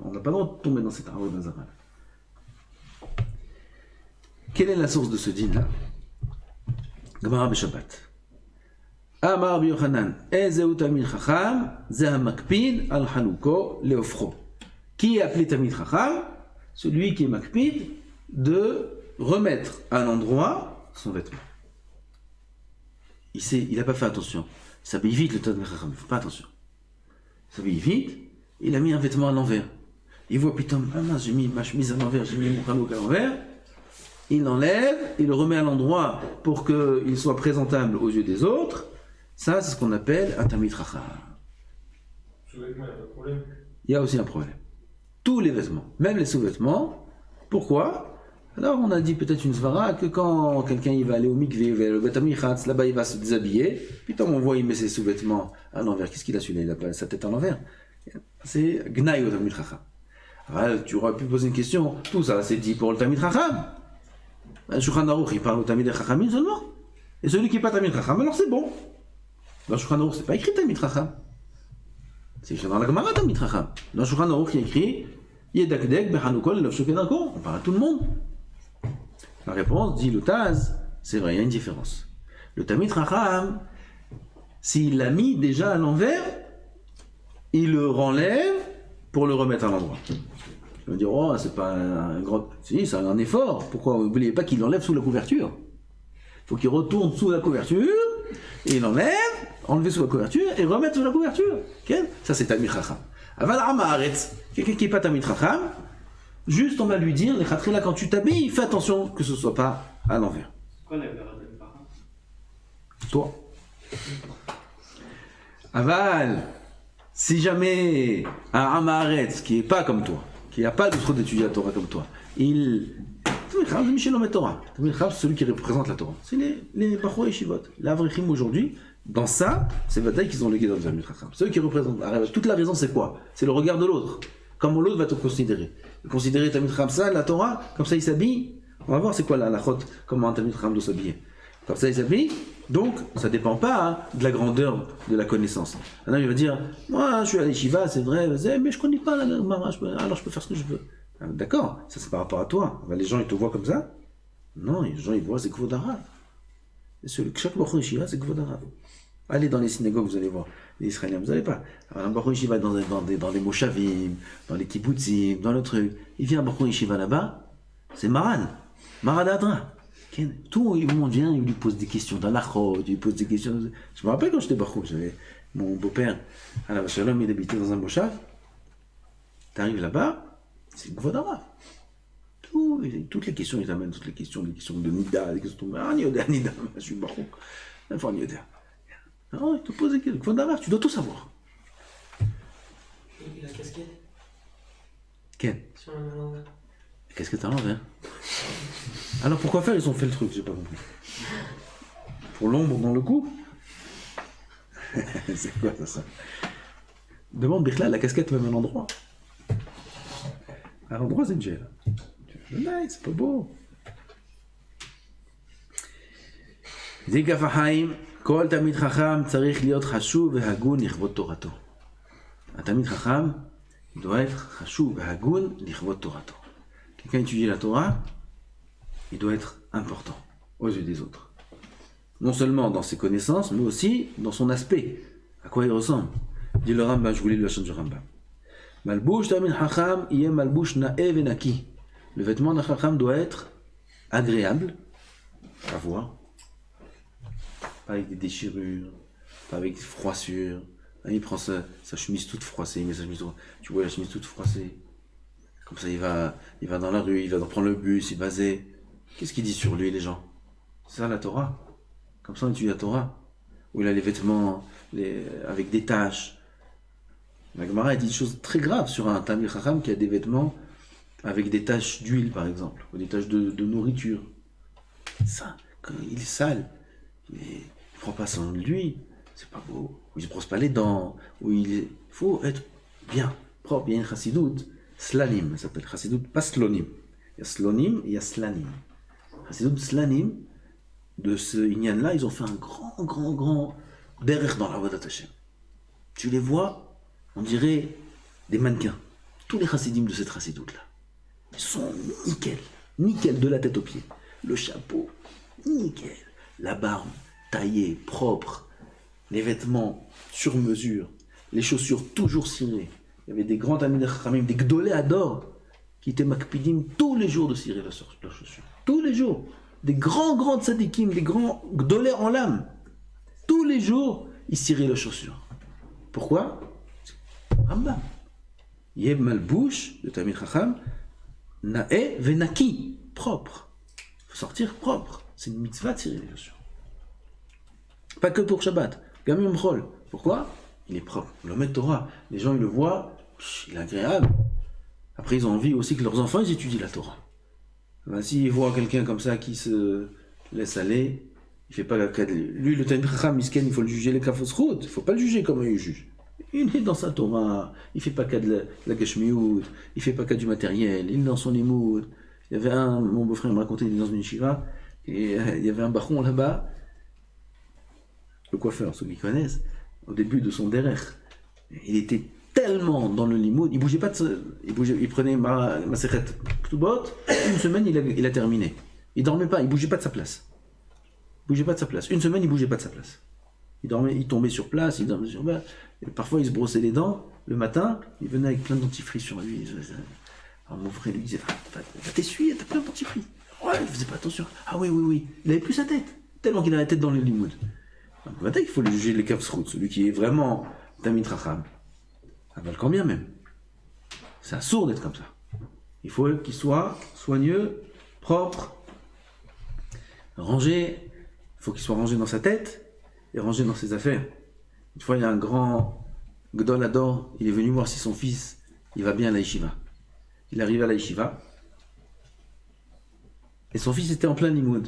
On n'a pas le droit de tomber dans cette arbre d'Azara. Quelle est la source de ce dîner-là? Gemara Beshabbat. Amar Rabbi Yochanan, Ezeu Talmid Chacham, Ze Makpid al Haluko Leofro. Qui est appelé Talmid Chacham? Celui qui est Makpid de remettre à l'endroit son vêtement. Il n'a pas fait attention. Il s'habille vite le Talmid Chacham, il ne fait pas attention. Il s'habille vite, il a mis un vêtement à l'envers. Il voit putain, j'ai mis ma chemise à l'envers, j'ai mis mon halouk à l'envers. Il l'enlève, il le remet à l'endroit pour qu'il soit présentable aux yeux des autres. Ça, c'est ce qu'on appelle un Talmid Chacham. Sous-vêtements, il n'y a pas de problème. Il y a aussi un problème. Tous les vêtements, même les sous-vêtements. Pourquoi? Alors on a dit peut-être une svara que quand quelqu'un il va aller au mikvé, vers le Beth Amikhatz, là-bas il va se déshabiller, puis on voit il met ses sous-vêtements à l'envers. Qu'est-ce qu'il a celui-là? Il a pas sa tête à l'envers. C'est Gnaï au Talmid Chacham. Alors tu aurais pu poser une question, tout ça c'est dit pour le Talmid Chacham. Le Shulchan Aruch il parle au Talmid Chachamim seulement. Et celui qui n'est pas Talmid Chacham, alors c'est bon. Dans le Shulchan Aruch c'est pas écrit Talmid Chacham. C'est écrit dans la Gemara, Tamid Chacham. Dans Shulchan Aruch, il y a écrit Yedakdek Bechanukol Lefshukedarko. On parle à tout le monde. La réponse dit le Taz, c'est vrai, il y a une différence. Le Tamid Chacham, s'il l'a mis déjà à l'envers, il le renlève pour le remettre à l'endroit. Je vais dire, oh, c'est pas un grand. Si, c'est un effort. Pourquoi? N'oubliez pas qu'il l'enlève sous la couverture. Il faut qu'il retourne sous la couverture, et il enlever sous la couverture, et remettre sous la couverture. Okay? Ça, c'est Tamid Chacham. Aval Amaretz, quelqu'un qui n'est pas Tamid Chacham, juste on va lui dire, les Khatrila, quand tu t'habilles, fais attention que ce ne soit pas à l'envers. C'est quoi la Gemara de Parham? Toi. Aval, si jamais un Amaretz qui n'est pas comme toi, qui n'a pas le droit d'étudier la Torah comme toi, c'est celui qui représente la Torah. C'est les Bachor Yeshivot. Les Avrichim aujourd'hui, dans ça, c'est Vadaï qu'ils ont le Gedol Tamid Chacham. Ceux qui représentent. Toute la raison, c'est quoi? C'est le regard de l'autre. Comment l'autre va te considérer. Considérer Tamid Chacham ça, la Torah, comme ça il s'habille. On va voir c'est quoi la chot, comment un Tamid Chacham doit s'habiller. Comme ça il s'habille. Donc, ça ne dépend pas de la grandeur de la connaissance. Maintenant, il va dire, moi, je suis à l'Yeshiva, c'est vrai, mais je ne connais pas la Gemara, alors je peux faire ce que je veux. D'accord, ça c'est par rapport à toi. Les gens, ils te voient comme ça? Non, les gens, ils voient, c'est Kvod Harav. Chaque Bachor Yeshiva, c'est Kvod Harav. Allez dans les synagogues, vous allez voir. Les Israéliens, vous n'allez pas. Alors, un Bachor Yeshiva dans les Moshavim, dans les Kibbutzim, dans le truc. Il vient un Bachor Yeshiva là-bas, c'est Maran Adra. Tout le monde vient, il lui pose des questions d'Alachot, il lui pose des questions. Je me rappelle quand j'étais Bachor, j'avais mon beau-père, à la Shalom, il habitait dans un Moshav. T'arrives là-bas, c'est Kvod Harav. Toutes les questions, ils amènent toutes les questions de Nida, des questions de Nida, je suis Bachor. Enfin, Nida. Non, il te pose des questions. Kvod Harav, tu dois tout savoir. Et la casquette? Ken, Si on la met à l'envers. qu'est-ce que t'as à l'envers? Alors pourquoi faire? Ils ont fait le truc, j'ai pas compris. Pour l'ombre dans le cou? C'est quoi ça? Demande Bichla, la casquette même à l'endroit. À l'endroit, c'est gel. Nice, c'est pas beau. Zika Fahaim, Kol Tamid Chacham, Tzarich Liot Chashuv Vehagun Lichvot Torato. Un Tamid Chacham doit être Chashuv Vehagun Lichvot Torato. Quelqu'un étudie la Torah, il doit être important aux yeux des autres. Non seulement dans ses connaissances, mais aussi dans son aspect. À quoi il ressemble? Dit le Rambam, je voulais le lâcher du Rambam. Malbouch Tamid Chacham, yé malbouch na'e venaki. Le vêtement d'un Chacham doit être agréable à voir, pas avec des déchirures, pas avec des froissures. Il prend sa chemise toute froissée, mais sa chemise, tu vois la chemise toute froissée. Comme ça, il va dans la rue, il va prendre le bus, il va zé. Qu'est-ce qu'il dit sur lui, les gens? C'est ça la Torah? Comme ça, on étudie la Torah. Où il a les vêtements avec des taches. La Gemara dit des choses très graves sur un Tamid Chacham qui a des vêtements avec des taches d'huile, par exemple, ou des taches de nourriture. Ça, quand il est sale, il ne prend pas soin de lui, c'est pas beau. Ou il ne se brosse pas les dents, il faut être bien, propre. Il y a une chassidoute, slanim, ça s'appelle chassidoute, pas slonim. Il y a slonim et il y a slanim. Chassidoute slanim, de ce inyan-là, ils ont fait un grand derrière dans la Avodat Hashem. Tu les vois, on dirait des mannequins. Tous les chassidim de cette chassidoute-là, ils sont nickel, de la tête aux pieds. Le chapeau, nickel. La barbe, taillée, propre. Les vêtements sur mesure. Les chaussures toujours cirées. Il y avait des grands Tamid Chachamim, des Gdolé Ador, qui étaient makpidim tous les jours de cirer leurs chaussures. Tous les jours. Des grands tzadikim, des grands Gdolé en lame. Tous les jours, ils ciraient leurs chaussures. Pourquoi? Rambam. Yeb malbouche, de Tamid Chacham, na'e venaki, propre. Il faut sortir propre. C'est une mitzvah de cirer les chaussures. Pas que pour Shabbat. Gam Yom Chol. Pourquoi? Il est propre. Le Maître Torah, les gens ils le voient, il est agréable. Après ils ont envie aussi que leurs enfants ils étudient la Torah. Ben, s'ils voient quelqu'un comme ça qui se laisse aller, il fait pas la lui le Tamid Chacham misken, il faut le juger les kafos routes. Il faut pas le juger comme il juge. Il est dans sa Torah, il fait pas qu'à de la gashmiout, il fait pas qu'à du matériel, il est dans son émoud. Il y avait mon beau-frère me racontait, il est dans une yeshiva, et il y avait un baron là-bas, le coiffeur, ceux qui connaissent, au début de son derer. Il était tellement dans le limoud, il bougeait pas il prenait ma secrète Ktubot, une semaine il a terminé. Il dormait pas, il bougeait pas de sa place. Il bougeait pas de sa place. Une semaine il bougeait pas de sa place. Il dormait, il tombait sur place, il dormait sur place. Et parfois il se brossait les dents, le matin, il venait avec plein de dentifrice sur lui. Alors mon frère lui disait, va t'essuyer, t'as plein de dentifrice. Ouais, il faisait pas attention. Ah oui. Il avait plus sa tête, tellement qu'il a la tête dans le limoud. Donc maintenant il faut le juger les kafsrout, celui qui est vraiment Tamid Racham. Quand bien même. C'est sourd d'être comme ça. Il faut qu'il soit soigneux, propre, rangé. Il faut qu'il soit rangé dans sa tête et rangé dans ses affaires. Une fois, il y a un grand Gdol Ador, il est venu voir si son fils, il va bien à la yeshiva. Il arrive à la yeshiva et son fils était en plein limoud.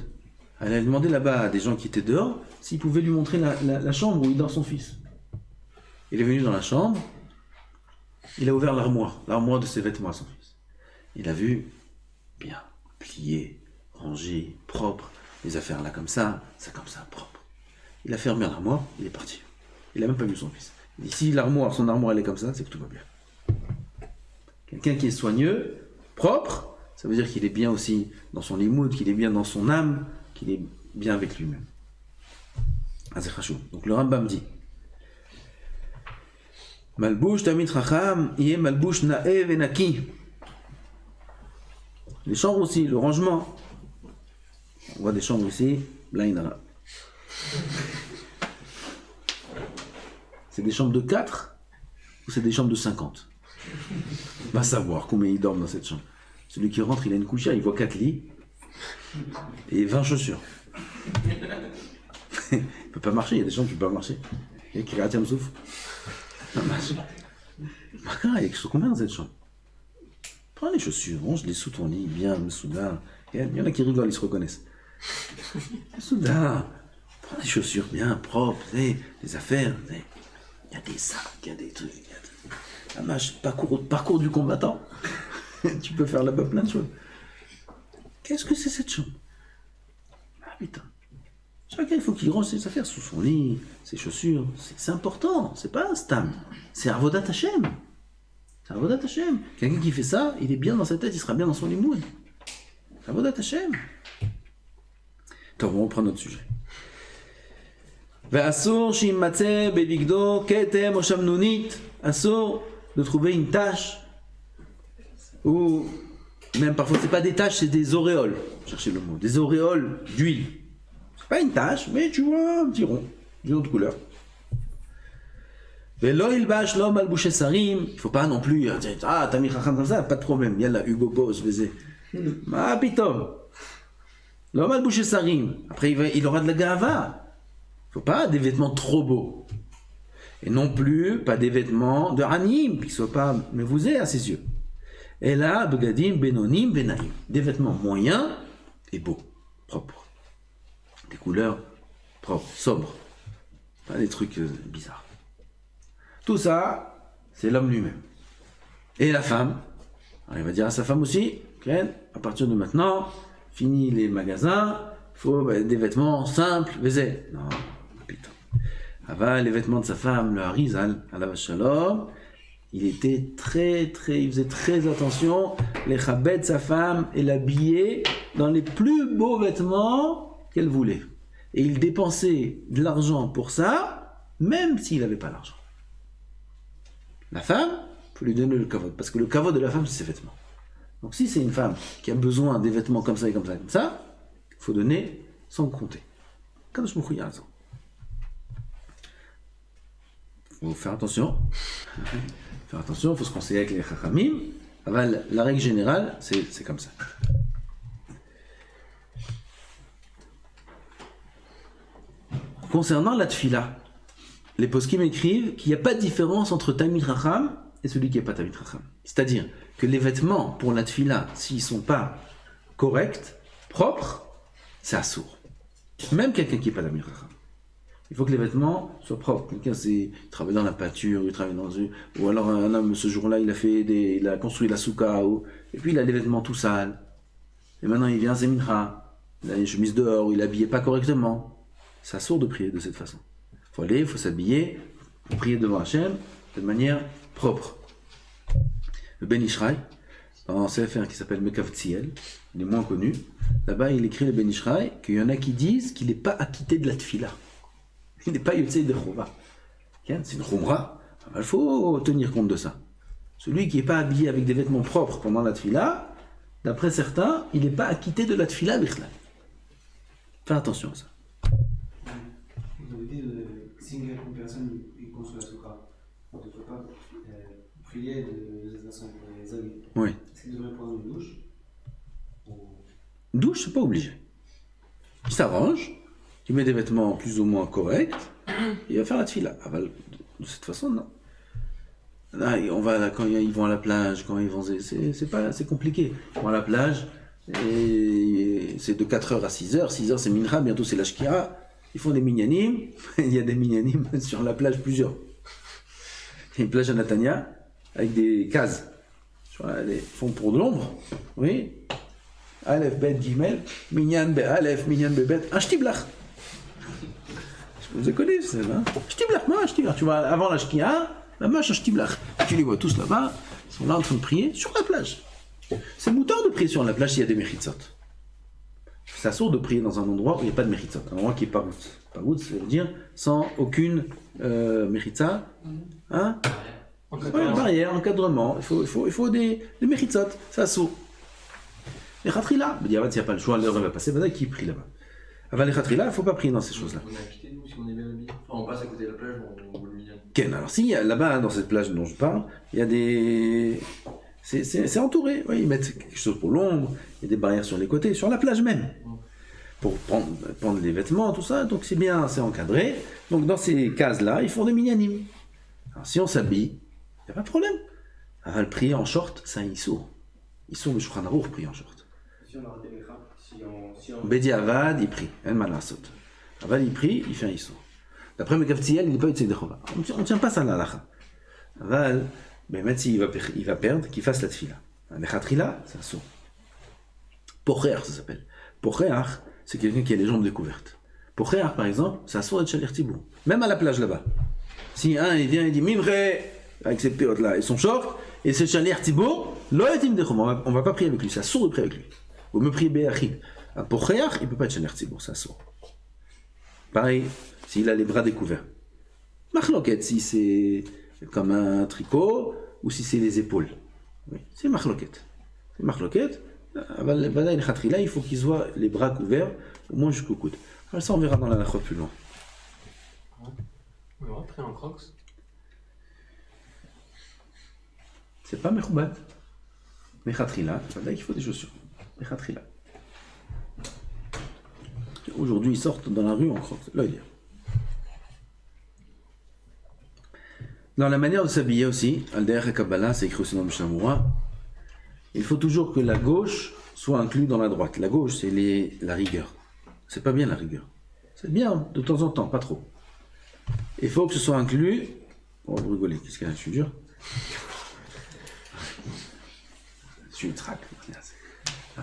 Elle a demandé là-bas à des gens qui étaient dehors s'ils pouvaient lui montrer la chambre où il dort son fils. Il est venu dans la chambre. Il a ouvert l'armoire de ses vêtements à son fils. Il a vu, bien, plié, rangé, propre, les affaires là comme ça, propre. Il a fermé l'armoire, il est parti. Il n'a même pas vu son fils. Il dit, si son armoire elle est comme ça, c'est que tout va bien. Quelqu'un qui est soigneux, propre, ça veut dire qu'il est bien aussi dans son limoud, qu'il est bien dans son âme, qu'il est bien avec lui-même. Donc le Rambam dit, Malbouch Tamid Racham, yé Malbouch Naev et Naki. Les chambres aussi, le rangement. On voit des chambres ici, Blainara. C'est des chambres de 4 ou c'est des chambres de 50? Va savoir combien ils dorment dans cette chambre. Celui qui rentre, il a une couchère, il voit 4 lits et 20 chaussures. Il ne peut pas marcher, il y a des chambres qui ne peuvent pas marcher. Et qui regarde, me souffle. Il y a combien dans cette chambre? Prends les chaussures, range-les sous ton lit, bien, soudain. Il y en a qui rigolent, ils se reconnaissent. Soudain, prends les chaussures bien propres, les affaires. Il y a des sacs, il y a des trucs. Parcours du combattant. Tu peux faire là-bas plein de choses. Qu'est-ce que c'est cette chambre? Ah putain. Chacun, il faut qu'il range ses affaires sous son lit, ses chaussures. C'est important, c'est pas un stam. C'est Avodat Hashem. C'est Avodat Hashem. Quelqu'un qui fait ça, il est bien dans sa tête, il sera bien dans son limoud. C'est Avodat Hashem. Attends, on va reprendre notre sujet. Ve'asur shimmatze beligdo ketem o shamnunit. Asur de trouver une tache, ou même parfois c'est pas des taches, c'est des auréoles. Cherchez le mot. Des auréoles d'huile. Pas une tache, mais tu vois un petit rond, d'une autre couleur. Velo ilbash lo malbouché sarim. Il faut pas non plus dire, ah, t'as mis racham comme ça, pas de problème. Yalla, Hugo Boss, faisait. Ah, pitom. Lo malbouché sarim. Après, il aura de la gava. Il faut pas des vêtements trop beaux. Et non plus, pas des vêtements de hanim, qui soient pas mévousés à ses yeux. Et là, begadim, benonim, benaim. Des vêtements moyens et beaux, propres. Des couleurs propres, sobres. Pas des trucs bizarres. Tout ça, c'est l'homme lui-même. Et la femme, alors il va dire à sa femme aussi, à partir de maintenant, fini les magasins, il faut des vêtements simples, vaisés. Non, putain. Avant, les vêtements de sa femme, le Harizal, alav shalom, il faisait très attention, les chabets de sa femme, et l'habillait dans les plus beaux vêtements qu'elle voulait. Et il dépensait de l'argent pour ça, même s'il n'avait pas l'argent. La femme, il faut lui donner le kavod, parce que le kavod de la femme, c'est ses vêtements. Donc si c'est une femme qui a besoin des vêtements comme ça et comme ça, comme ça, il faut donner sans compter. Kadosh Baruch Hu a raison. Il faut faire attention. Faire attention, il faut se conseiller avec les chachamim. La règle générale, c'est comme ça. Concernant la tfila, les poskim écrivent qu'il n'y a pas de différence entre Tamid Racham et celui qui n'est pas Tamid Racham. C'est-à-dire que les vêtements pour la tfila, s'ils ne sont pas corrects, propres, c'est assourd. Même quelqu'un qui n'est pas Tamid Racham. Il faut que les vêtements soient propres. Quelqu'un il travaille dans la pâture, il travaille dans une... Ou alors un homme, ce jour-là, il a construit la souka, et puis il a des vêtements tout sales. Et maintenant il vient à Zemincha, il a une chemise dehors, il est habillé pas correctement. C'est assourd de prier de cette façon. Il faut aller, il faut s'habiller, pour prier devant Hachem, de manière propre. Le Ben Ishraï, dans un CFR qui s'appelle Mekav Tziel, il est moins connu, là-bas il écrit le Ben Ishraï qu'il y en a qui disent qu'il n'est pas acquitté de la tfila. Il n'est pas yotzei de chova. C'est une chumra, il faut tenir compte de ça. Celui qui n'est pas habillé avec des vêtements propres pendant la tfila, d'après certains, il n'est pas acquitté de la tfila bichlal. Fais attention à ça. Vous avez dit si une personne construit la soukha, on ne peut pas prier de les habits. Oui. Est-ce qu'il devrait prendre une douche Douche, c'est pas obligé. Il s'arrange, il met des vêtements plus ou moins corrects, et il va faire la tfila. Ah, bah, de cette façon, non. Là, quand ils vont à la plage, quand ils vont, c'est compliqué. Ils vont à la plage, et c'est de 4h à 6h. 6h, c'est mincha, bientôt c'est la shkira. Ils font des minyanim. Il y a des minyanim sur la plage, plusieurs. Il y a une plage à Natania, avec des cases. Ils font pour de l'ombre. Oui. Aleph, Bet, Gimel, Minyan, Be, Aleph, Minyan, Be, Bet, un shtiblach. Vous les connaissez, hein? Shtiblach, moi, shtiblach. Tu vois, avant la shkia, la mâche, un shtiblach. Tu les vois tous là-bas, ils sont là en train de prier sur la plage. C'est mouton de prier sur la plage s'il y a des mechitzot. C'est assourd de prier dans un endroit où il n'y a pas de mechitzot. Un endroit qui est parout. Parout, ça veut dire sans aucune mechitza. Hein? Ouais, barrière, encadrement. Il faut des mechitzot. C'est assourd. Les khatrila, s'il n'y a pas le choix, l'heure va passer, qui prie là-bas. Avant les khatrila, il ne faut pas prier dans ces choses-là. On est acquitté, nous, si on est bien habillé. Enfin, on passe à côté de la plage, on le minyan. Ken, alors si, là-bas, dans cette plage dont je parle, il y a des... C'est entouré, oui, ils mettent quelque chose pour l'ombre, il y a des barrières sur les côtés, sur la plage même. Pour prendre les vêtements, tout ça, donc c'est bien, c'est encadré. Donc dans ces cases-là, ils font des minyanim. Alors si on s'habille, il n'y a pas de problème. Avant le prier en short, c'est un issour. Issour, le Shulchan Aruch prie en short. Si on a raté les crapes, si on... Bedi Avad, il prie. El Malasot. Avad, il prie, il fait un issour. D'après Mekav Tziel, il n'est pas Yotzei de Chova. On ne tient pas ça à la halakha. Avad, même s'il va perdre, qu'il fasse la tfila. Un Echatrila, c'est un sourd. Pocher, ça s'appelle. Pocher, c'est quelqu'un qui a les jambes découvertes. Pocher, par exemple, c'est un sourd de Shalir Tibou. Même à la plage là-bas. Si un, il vient et dit Mimre, avec ses péotes-là et son short, et c'est Shalir Tibou, on ne va pas prier avec lui, c'est un sourd de prier avec lui. Vous me priez Béachid. Un Pocher, il ne peut pas être Shalir Tibou, c'est un sourd. Pareil, s'il a les bras découverts. Machloket, si c'est comme un tricot, ou si c'est les épaules. Oui, c'est machloket. C'est machloket. Il faut qu'ils soient les bras couverts, au moins jusqu'au coude. Alors ça, on verra dans la halakha plus loin. On va rentrer en crocs. C'est pas mechoubat. Mechatrila, il faut des chaussures. Mechatrila. Aujourd'hui, ils sortent dans la rue en crocs. Là, il y a. Dans la manière de s'habiller aussi, Al-Derech Kabbalah, c'est écrit aussi dans le Mishnah, il faut toujours que la gauche soit inclue dans la droite. La gauche, c'est la rigueur. C'est pas bien la rigueur. C'est bien de temps en temps, pas trop. Il faut que ce soit inclus. Oh, vous rigolez, qu'est-ce qu'il y a? Je suis dur. Je suis trac.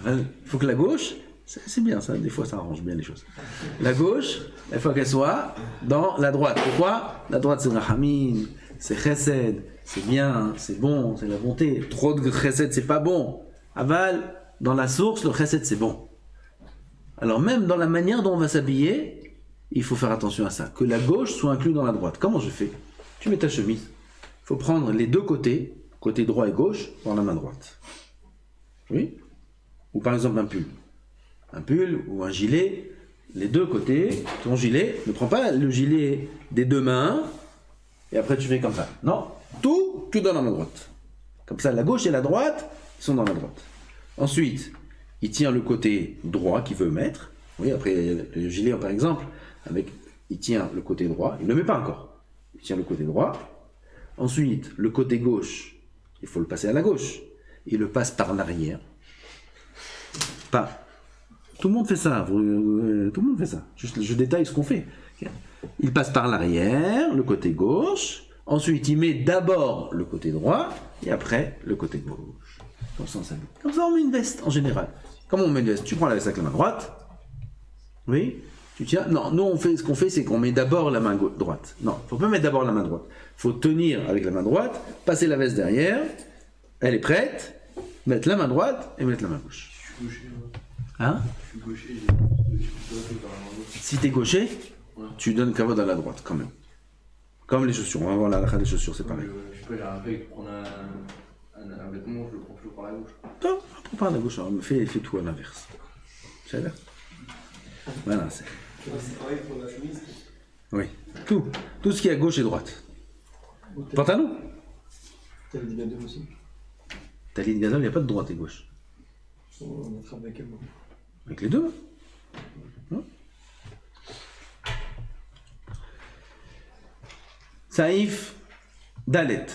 Il faut que la gauche, c'est bien ça, des fois ça arrange bien les choses. La gauche, il faut qu'elle soit dans la droite. Pourquoi? La droite, c'est Rahamim. C'est chesed, c'est bien, c'est bon, c'est la bonté. Trop de chesed, c'est pas bon. Aval, dans la source, le chesed, c'est bon. Alors même dans la manière dont on va s'habiller, il faut faire attention à ça. Que la gauche soit inclue dans la droite. Comment je fais? Tu mets ta chemise. Il faut prendre les deux côtés, côté droit et gauche, dans la main droite. Oui? Ou par exemple un pull. Un pull ou un gilet, les deux côtés, ton gilet, ne prends pas le gilet des deux mains, et après tu fais comme ça. Non, tout dans la main droite. Comme ça, la gauche et la droite, ils sont dans la droite. Ensuite, il tient le côté droit qu'il veut mettre. Oui, après, le gilet, par exemple, il tient le côté droit, il ne le met pas encore. Il tient le côté droit. Ensuite, le côté gauche, il faut le passer à la gauche. Il le passe par l'arrière. Pas. Tout le monde fait ça. Tout le monde fait ça. Je détaille ce qu'on fait. Il passe par l'arrière, le côté gauche. Ensuite, il met d'abord le côté droit et après le côté gauche. Comme ça, on s'habille. Comme ça, on met une veste en général. Comment on met une veste? Tu prends la veste avec la main droite. Oui. Tu tiens. Non, nous, ce qu'on fait, c'est qu'on met d'abord la main droite. Non, faut pas mettre d'abord la main droite. Faut tenir avec la main droite, passer la veste derrière, elle est prête, mettre la main droite et mettre la main gauche. Je suis gaucher. Hein? Je suis gaucher, j'ai plutôt par la main gauche. Si t'es gaucher, Ouais. tu donnes kavod à la droite, quand même. Comme les chaussures. On va voir la halakha des chaussures, c'est pareil. Je sais pas, j'ai un rêve de prendre un vêtement, je le prends toujours par la gauche. Non, prends pas à la gauche, alors fais tout à l'inverse. C'est là. Voilà, c'est. C'est pareil pour la chemise. Oui. Tout ce qui est à gauche et droite. Pantalon. T'avais dit gadol aussi. Talit gazole, il n'y a pas de droite et gauche. On attrape avec elle. Avec les deux. Hein? Saïf Dalet.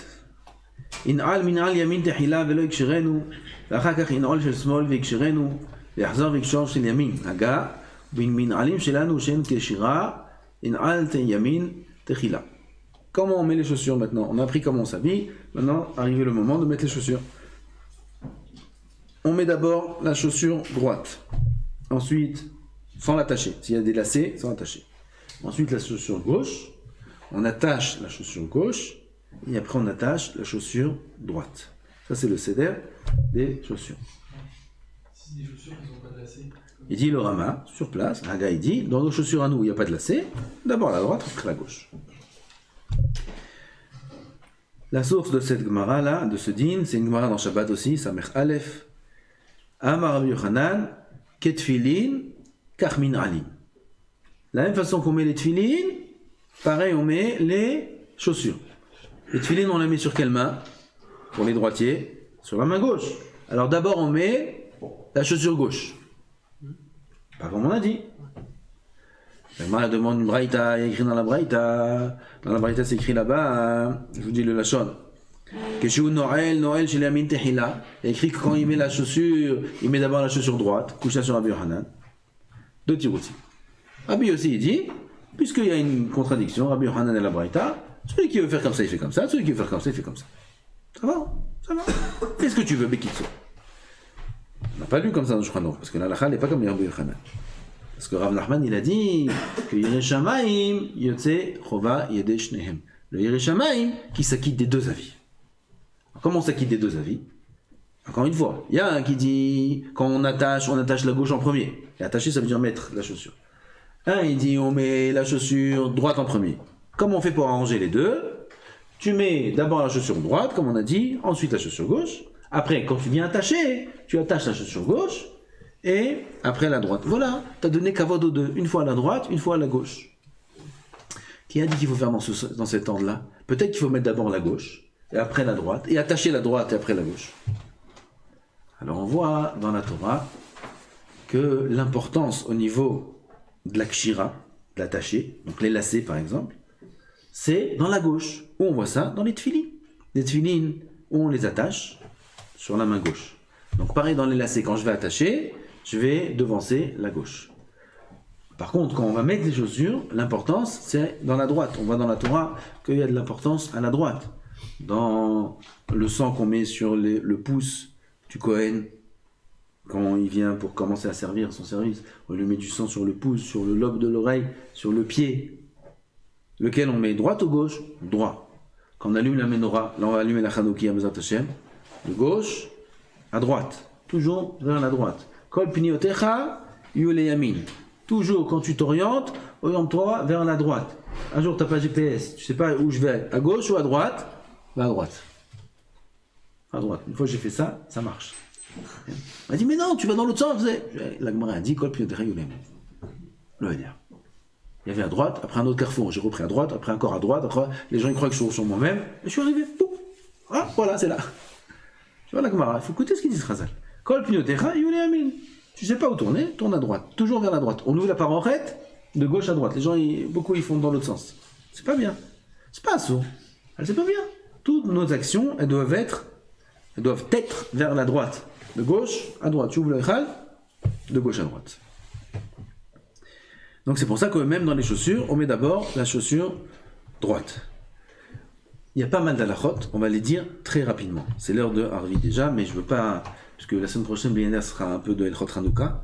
ינעל מנעל ימין תחילה ולא יקשרנו, ואחר כך ינעול של שמאל ויקשרנו, ויחזור ויקשור של ימין. הגה, בין מנעלים שלנו שאין כשירה, ינעל ימין תחילה. Comment on met les chaussures maintenant? On a appris comment on s'habille, maintenant arrive le moment de mettre les chaussures. On met d'abord la chaussure droite, ensuite sans l'attacher, s'il y a des lacets, sans l'attacher. Ensuite la chaussure gauche, on attache la chaussure gauche, et après on attache la chaussure droite. Ça c'est le seder des chaussures. Si des chaussures, elles n'ont pas de lacets. Il dit le Rama, sur place, Haga il dit, dans nos chaussures à nous, il n'y a pas de lacet, d'abord la droite, après la gauche. La source de cette Gemara là, de ce din, c'est une Gemara dans Shabbat aussi, Samech Aleph, Amar Rabbi Yochanan, Ketfilin, Kachmin Alim. La même façon qu'on met les tfilin, pareil on met les chaussures. Les tfilin on les met sur quelle main? Pour les droitiers, sur la main gauche. Alors d'abord on met la chaussure gauche. Pas comme on a dit. La Gemara demande une braïta, il y a écrit dans la braïta. Dans la braïta c'est écrit là-bas, je vous dis le lachon. Keshu Noël chez la Tehila. Il y a écrit que quand il met la chaussure, il met d'abord la chaussure droite, couche sur Rabbi Yochanan. Deux tiroutis. Rabbi aussi il dit, puisqu'il y a une contradiction, Rabbi Yochanan et la braïta, celui qui veut faire comme ça, il fait comme ça, celui qui veut faire comme ça, il fait comme ça. Ça va? Ça va? Fais ce que tu veux, Bekitso. On n'a pas lu comme ça dans le Shulchan Aruch, parce que l'halakha n'est pas comme Rabbi Yochanan. Parce que Rav Nachman il a dit que Yirei Shamayim Yotze Chova Yedei Shnehem. Le Yirei Shamayim qui s'acquitte des deux avis. Alors, comment on s'acquitte des deux avis? Encore une fois, il y a un qui dit quand on attache la gauche en premier. Et attacher ça veut dire mettre la chaussure. Un il dit on met la chaussure droite en premier. Comment on fait pour arranger les deux? Tu mets d'abord la chaussure droite comme on a dit, ensuite la chaussure gauche. Après quand tu viens attacher, tu attaches la chaussure gauche. Et après la droite. Voilà, tu as donné kavod aux deux. Une fois à la droite, une fois à la gauche. Qui a dit qu'il faut faire dans cet ordre-là? Peut-être qu'il faut mettre d'abord la gauche, et après la droite, et attacher la droite et après la gauche. Alors on voit dans la Torah que l'importance au niveau de la kshira, de l'attacher, donc les lacets par exemple, c'est dans la gauche. Où on voit ça? Dans les tfilin. Les tfilin, où on les attache sur la main gauche. Donc pareil dans les lacets, quand je vais attacher, je vais devancer la gauche. Par contre, quand on va mettre les chaussures, l'importance, c'est dans la droite. On voit dans la Torah qu'il y a de l'importance à la droite. Dans le sang qu'on met sur le pouce du Kohen, quand il vient pour commencer à servir son service, on lui met du sang sur le pouce, sur le lobe de l'oreille, sur le pied. Lequel on met droite ou gauche? Droit. Quand on allume la menorah, là on va allumer la Chanouki à Bezat Hashem, de gauche à droite. Toujours vers la droite. Kol piniotecha yule yamin. Toujours quand tu t'orientes, oriente-toi vers la droite. Un jour tu n'as pas GPS, tu ne sais pas où je vais, à gauche ou à droite? Va à droite. À droite. Une fois que j'ai fait ça, ça marche. On m'a dit mais non, tu vas dans l'autre sens. La Gemara a dit Kol piniotecha yule yamin. Le dire. Il y avait à droite, après un autre carrefour, j'ai repris à droite, après encore à droite, après les gens ils croient que je suis sur moi-même, et je suis arrivé, boum. Ah, voilà, c'est là. Tu vois la Gemara, il faut écouter ce qu'il dit Chazal. Kol piniotecha yule yamin. Tu sais pas où tourner, tourne à droite, toujours vers la droite. On ouvre la parenthèse de gauche à droite. Les gens, beaucoup ils font dans l'autre sens. C'est pas bien. C'est pas assaut. C'est pas bien. Toutes nos actions, elles doivent être vers la droite. De gauche à droite. Tu ouvres le Echal, de gauche à droite. Donc c'est pour ça que même dans les chaussures, on met d'abord la chaussure droite. Il y a pas mal d'halachot, on va les dire très rapidement. C'est l'heure de Harvi déjà, mais je veux pas, parce que la semaine prochaine, BNR sera un peu de Elchot Hanouka.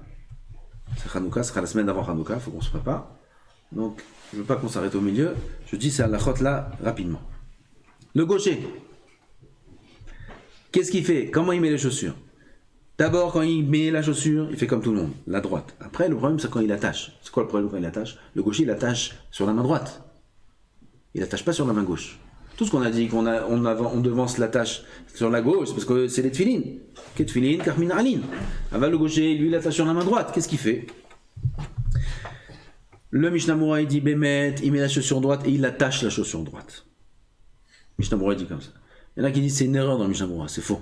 C'est Hanouka, ce sera la semaine d'avant Hanouka, il faut qu'on se prépare. Donc, je ne veux pas qu'on s'arrête au milieu. Je dis c'est à la chote là, rapidement. Le gaucher. Qu'est-ce qu'il fait? Comment il met les chaussures? D'abord, quand il met la chaussure, il fait comme tout le monde, la droite. Après, le problème, c'est quand il attache. C'est quoi le problème quand il attache? Le gaucher, il attache sur la main droite. Il attache pas sur la main gauche. Tout ce qu'on a dit, on devance l'attache sur la gauche, c'est parce que c'est les tefilines. Qu'est tefilines, karmin alin. Aval le gaucher, lui, il attache sur la main droite. Qu'est-ce qu'il fait? Le Mishnah Moura, il dit Bémet, il met la chaussure droite et il attache la chaussure droite. Mishnah Moura, il dit comme ça. Il y en a qui disent c'est une erreur dans le Mishnah Moura, c'est faux.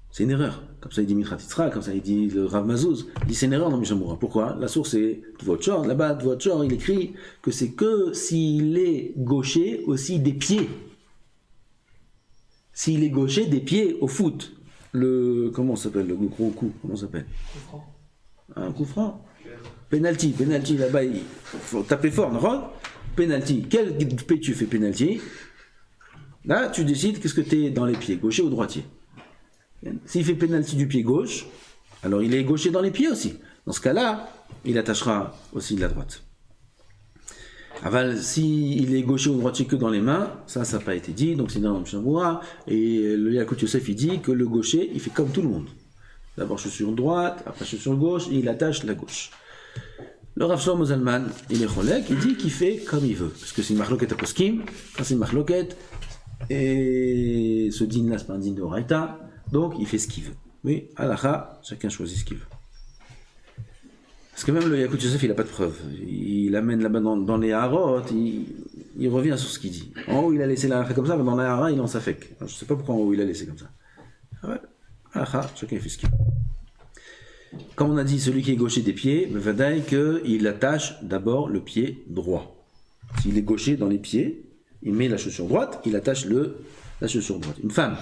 C'est une erreur. Comme ça, il dit Mitra Titra, comme ça, il dit le Rav Mazouz. Il dit c'est une erreur dans Mishnah Moura. Pourquoi? La source est Dvochor. Là-bas, Dvochor, il écrit que c'est que s'il est gaucher aussi des pieds. S'il est gaucher des pieds au foot. Comment ça s'appelle? Le gros coup, comment ça s'appelle? Coup franc. Un coup franc. Penalty, là-bas, il faut taper fort, non? Penalty. Quel pied tu fais penalty? Là, tu décides qu'est-ce que tu es dans les pieds, gaucher ou droitier. S'il fait penalty du pied gauche, alors il est gaucher dans les pieds aussi. Dans ce cas-là, il attachera aussi de la droite. Aval, s'il est gaucher ou droitier que dans les mains, ça n'a pas été dit, donc c'est dans le Mishnah Moura. Et le Yaakov Yosef, il dit que le gaucher, il fait comme tout le monde. D'abord chaussure droite, après chaussure gauche, et il attache la gauche. Le Rav Shlomo Zalman, il est cholek, il dit qu'il fait comme il veut. Parce que c'est une marloquette à poskim, quand c'est une marloquette, et ce din là, c'est pas un din de Horaïta, donc il fait ce qu'il veut. Oui, halakha, chacun choisit ce qu'il veut. Parce que même le Yaakov Yosef, il n'a pas de preuve. Il amène là-bas dans les harot, il revient sur ce qu'il dit. En haut, il a laissé la halakha comme ça, mais dans la hara, il en s'affecte. Je ne sais pas pourquoi en haut, il a laissé comme ça. Ouais. Halakha, chacun fait ce qu'il veut. Comme on a dit, celui qui est gaucher des pieds, me vadaille qu'il attache d'abord le pied droit. S'il est gaucher dans les pieds, il met la chaussure droite, il attache la chaussure droite. Une femme,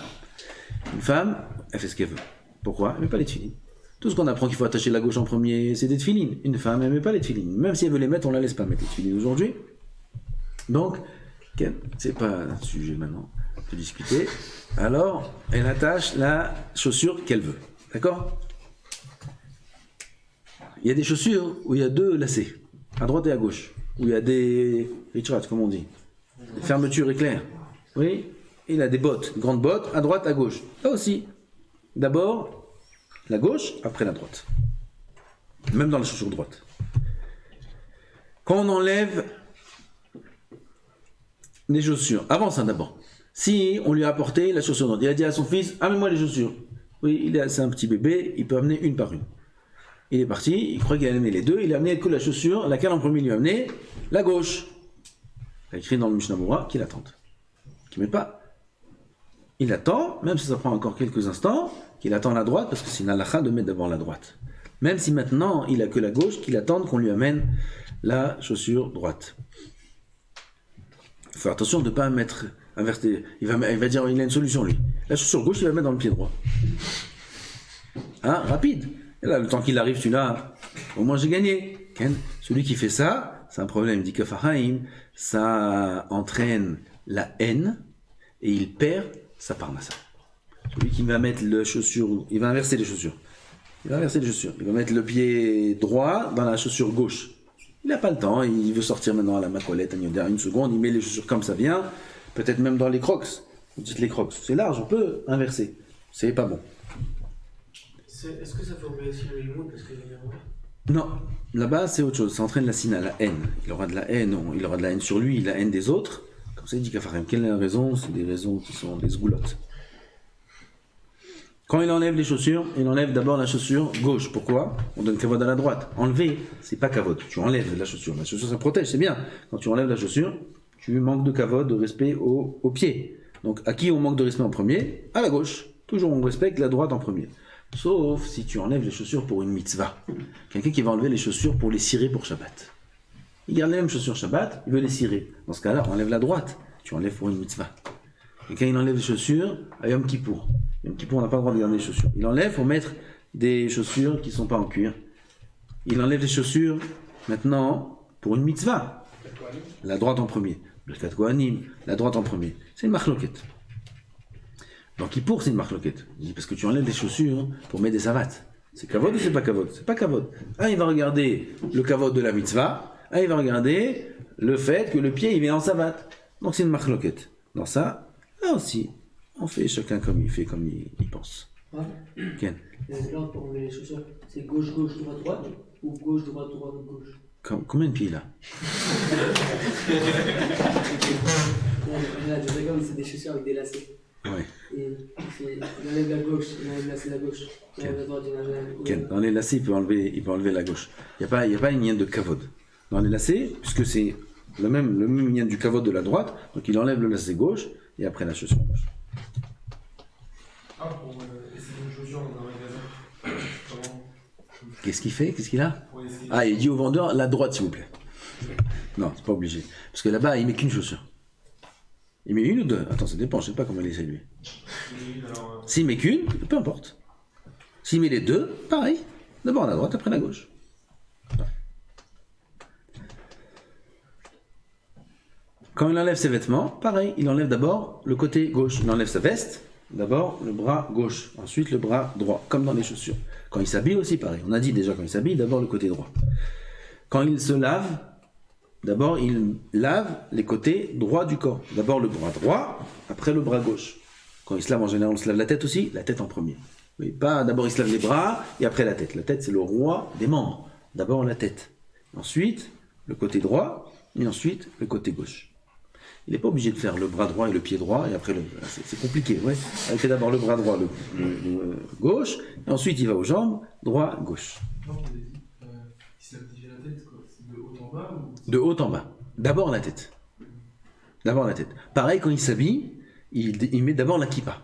elle fait ce qu'elle veut. Pourquoi? Elle ne met pas les tefilines. Tout ce qu'on apprend qu'il faut attacher la gauche en premier, c'est des tefilines. Une femme, elle ne met pas les tefilines. Même si elle veut les mettre, on ne la laisse pas mettre les tefilines aujourd'hui. Donc, c'est pas un sujet maintenant de discuter. Alors, elle attache la chaussure qu'elle veut. D'accord? Il y a des chaussures où il y a deux lacets, à droite et à gauche, où il y a des richrats, comme on dit, des fermetures éclairs. Oui, il a des bottes, grandes bottes, à droite, à gauche. Là aussi, d'abord la gauche, après la droite. Même dans la chaussure droite. Quand on enlève les chaussures, avant ça d'abord, si on lui a apporté la chaussure droite, il a dit à son fils, amène-moi les chaussures. Oui, c'est un petit bébé, il peut amener une par une. Il est parti, il croit qu'il a amené les deux, il a amené que la chaussure, laquelle en premier lui a amené? La gauche. Il a écrit dans le Mishnah Moura qu'il attend. Qu'il ne met pas. Il attend, même si ça prend encore quelques instants, qu'il attend la droite, parce que c'est une halakha de mettre d'abord la droite. Même si maintenant il a que la gauche, qu'il attende qu'on lui amène la chaussure droite. Il faut faire attention de ne pas mettre inversé. Il va dire il a une solution lui. La chaussure gauche, il va mettre dans le pied droit. Hein, rapide. Et là, le temps qu'il arrive, celui-là, au moins j'ai gagné. Celui qui fait ça, c'est un problème. Dit que Fahaim, ça entraîne la haine et il perd sa parnassa. Celui qui va mettre les chaussures, il va inverser les chaussures. Il va mettre le pied droit dans la chaussure gauche. Il n'a pas le temps, il veut sortir maintenant à la macolette, une seconde, il met les chaussures comme ça vient, peut-être même dans les crocs. Vous dites les crocs, c'est large, on peut inverser. C'est pas bon. Est-ce que ça fait oublier aussi le limoud parce que Non, là-bas c'est autre chose, ça entraîne la sina, la haine. Il aura de la haine sur lui, la haine des autres. Comme ça il dit qu'Afarem, quelle est la raison? C'est des raisons qui sont des sgoulottes. Quand il enlève les chaussures, il enlève d'abord la chaussure gauche. Pourquoi? On donne kavod à la droite. Enlever, c'est pas kavod. Tu enlèves la chaussure. La chaussure ça protège, c'est bien. Quand tu enlèves la chaussure, tu manques de kavod, de respect au pied. Donc à qui on manque de respect en premier? À la gauche. Toujours on respecte la droite en premier. Sauf si tu enlèves les chaussures pour une mitzvah. Quelqu'un qui va enlever les chaussures pour les cirer pour Shabbat. Il garde les mêmes chaussures Shabbat, il veut les cirer. Dans ce cas-là, on enlève la droite. Tu enlèves pour une mitzvah. Quelqu'un il enlève les chaussures à Yom Kippour. Yom Kippour, on n'a pas le droit de garder les chaussures. Il enlève pour mettre des chaussures qui ne sont pas en cuir. Il enlève les chaussures maintenant pour une mitzvah. La droite en premier. Birkat Kohanim, la droite en premier. C'est une marloquette. Donc Kippour, c'est une marloquette. Parce que tu enlèves des chaussures pour mettre des savates. C'est kavod ou c'est pas kavod? C'est pas kavod. Un, il va regarder le kavod de la mitzvah. Un, il va regarder le fait que le pied, il est en savat. Donc c'est une marloquette. Dans ça, là aussi, on fait chacun comme il fait, comme il pense. Ouais. Ken. L'ordre pour enlever les chaussures, c'est gauche, gauche, droite, droite, ou gauche, droite, droite, gauche. Combien de pieds là? Là, je regarde, c'est des chaussures avec des lacets. Ouais. Et il enlève la gauche, il enlève la lacet la gauche. Il enlève la droite, il enlève la Ken. Dans les lacets, il peut enlever la gauche. Il n'y a pas une ligne de kavod. Dans les lacets, puisque c'est le même lien du kavod de la droite, donc il enlève le lacet gauche et après la chaussure gauche. Ah, pour essayer une chaussure dans un magasin. Comment? Qu'est-ce qu'il fait? Qu'est-ce qu'il a? Pour essayer. Ah, il dit au vendeur la droite, s'il vous plaît. Non, c'est pas obligé. Parce que là-bas, il met qu'une chaussure. Il met une ou deux? Attends, ça dépend, je sais pas comment il essaie lui. Alors, S'il met qu'une, peu importe. S'il met les deux, pareil. D'abord la droite, après la gauche. Quand il enlève ses vêtements, pareil, il enlève d'abord le côté gauche. Il enlève sa veste, d'abord le bras gauche, ensuite le bras droit, comme dans les chaussures. Quand il s'habille aussi, pareil. On a dit déjà quand il s'habille, d'abord le côté droit. Quand il se lave, d'abord il lave les côtés droits du corps. D'abord le bras droit, après le bras gauche. Quand il se lave, en général, on se lave la tête aussi, la tête en premier. Oui, pas d'abord il se lave les bras et après la tête. La tête, c'est le roi des membres. D'abord la tête. Ensuite, le côté droit, et ensuite le côté gauche. Il n'est pas obligé de faire le bras droit et le pied droit, et après c'est compliqué, ouais. Il fait d'abord le bras droit, le gauche, et ensuite il va aux jambes, droit, gauche. non, vous avez dit, il se lave déjà la tête, quoi. C'est de haut en bas ou... De haut en bas. D'abord la tête. D'abord la tête. Pareil, quand il s'habille, il met d'abord la kippa.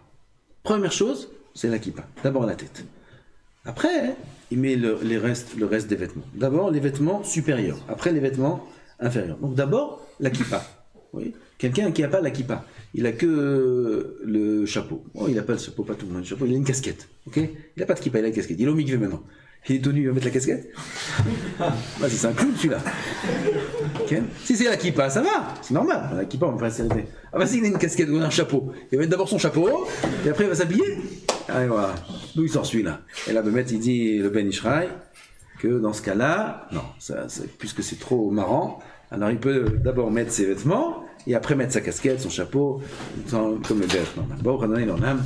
Première chose, c'est la kippa. D'abord la tête. Après, il met le reste des vêtements. D'abord les vêtements supérieurs, après les vêtements inférieurs. Donc d'abord la kippa. Oui. Quelqu'un qui n'a pas la kippa, il a que le chapeau. Oh, il n'a pas le chapeau, pas tout le monde. Le chapeau, il a une casquette. Ok? Il n'a pas de kippa, il a une casquette. Il est au mikvé maintenant. Il est tout nu, il va mettre la casquette. Bah, c'est un clown celui-là. Okay. Si c'est la kippa, ça va, c'est normal. La kippa, on va pas s'arrêter. Ah bah s'il a une casquette ou un chapeau, il va mettre d'abord son chapeau, et après il va s'habiller. Allez voilà, d'où il sort celui-là. Et là, Bémet, il dit, le Ben Ishraï, que dans ce cas-là, non, puisque c'est trop marrant, alors il peut d'abord mettre ses vêtements, et après mettre sa casquette, son chapeau, comme le bête. Bon, on a une âme.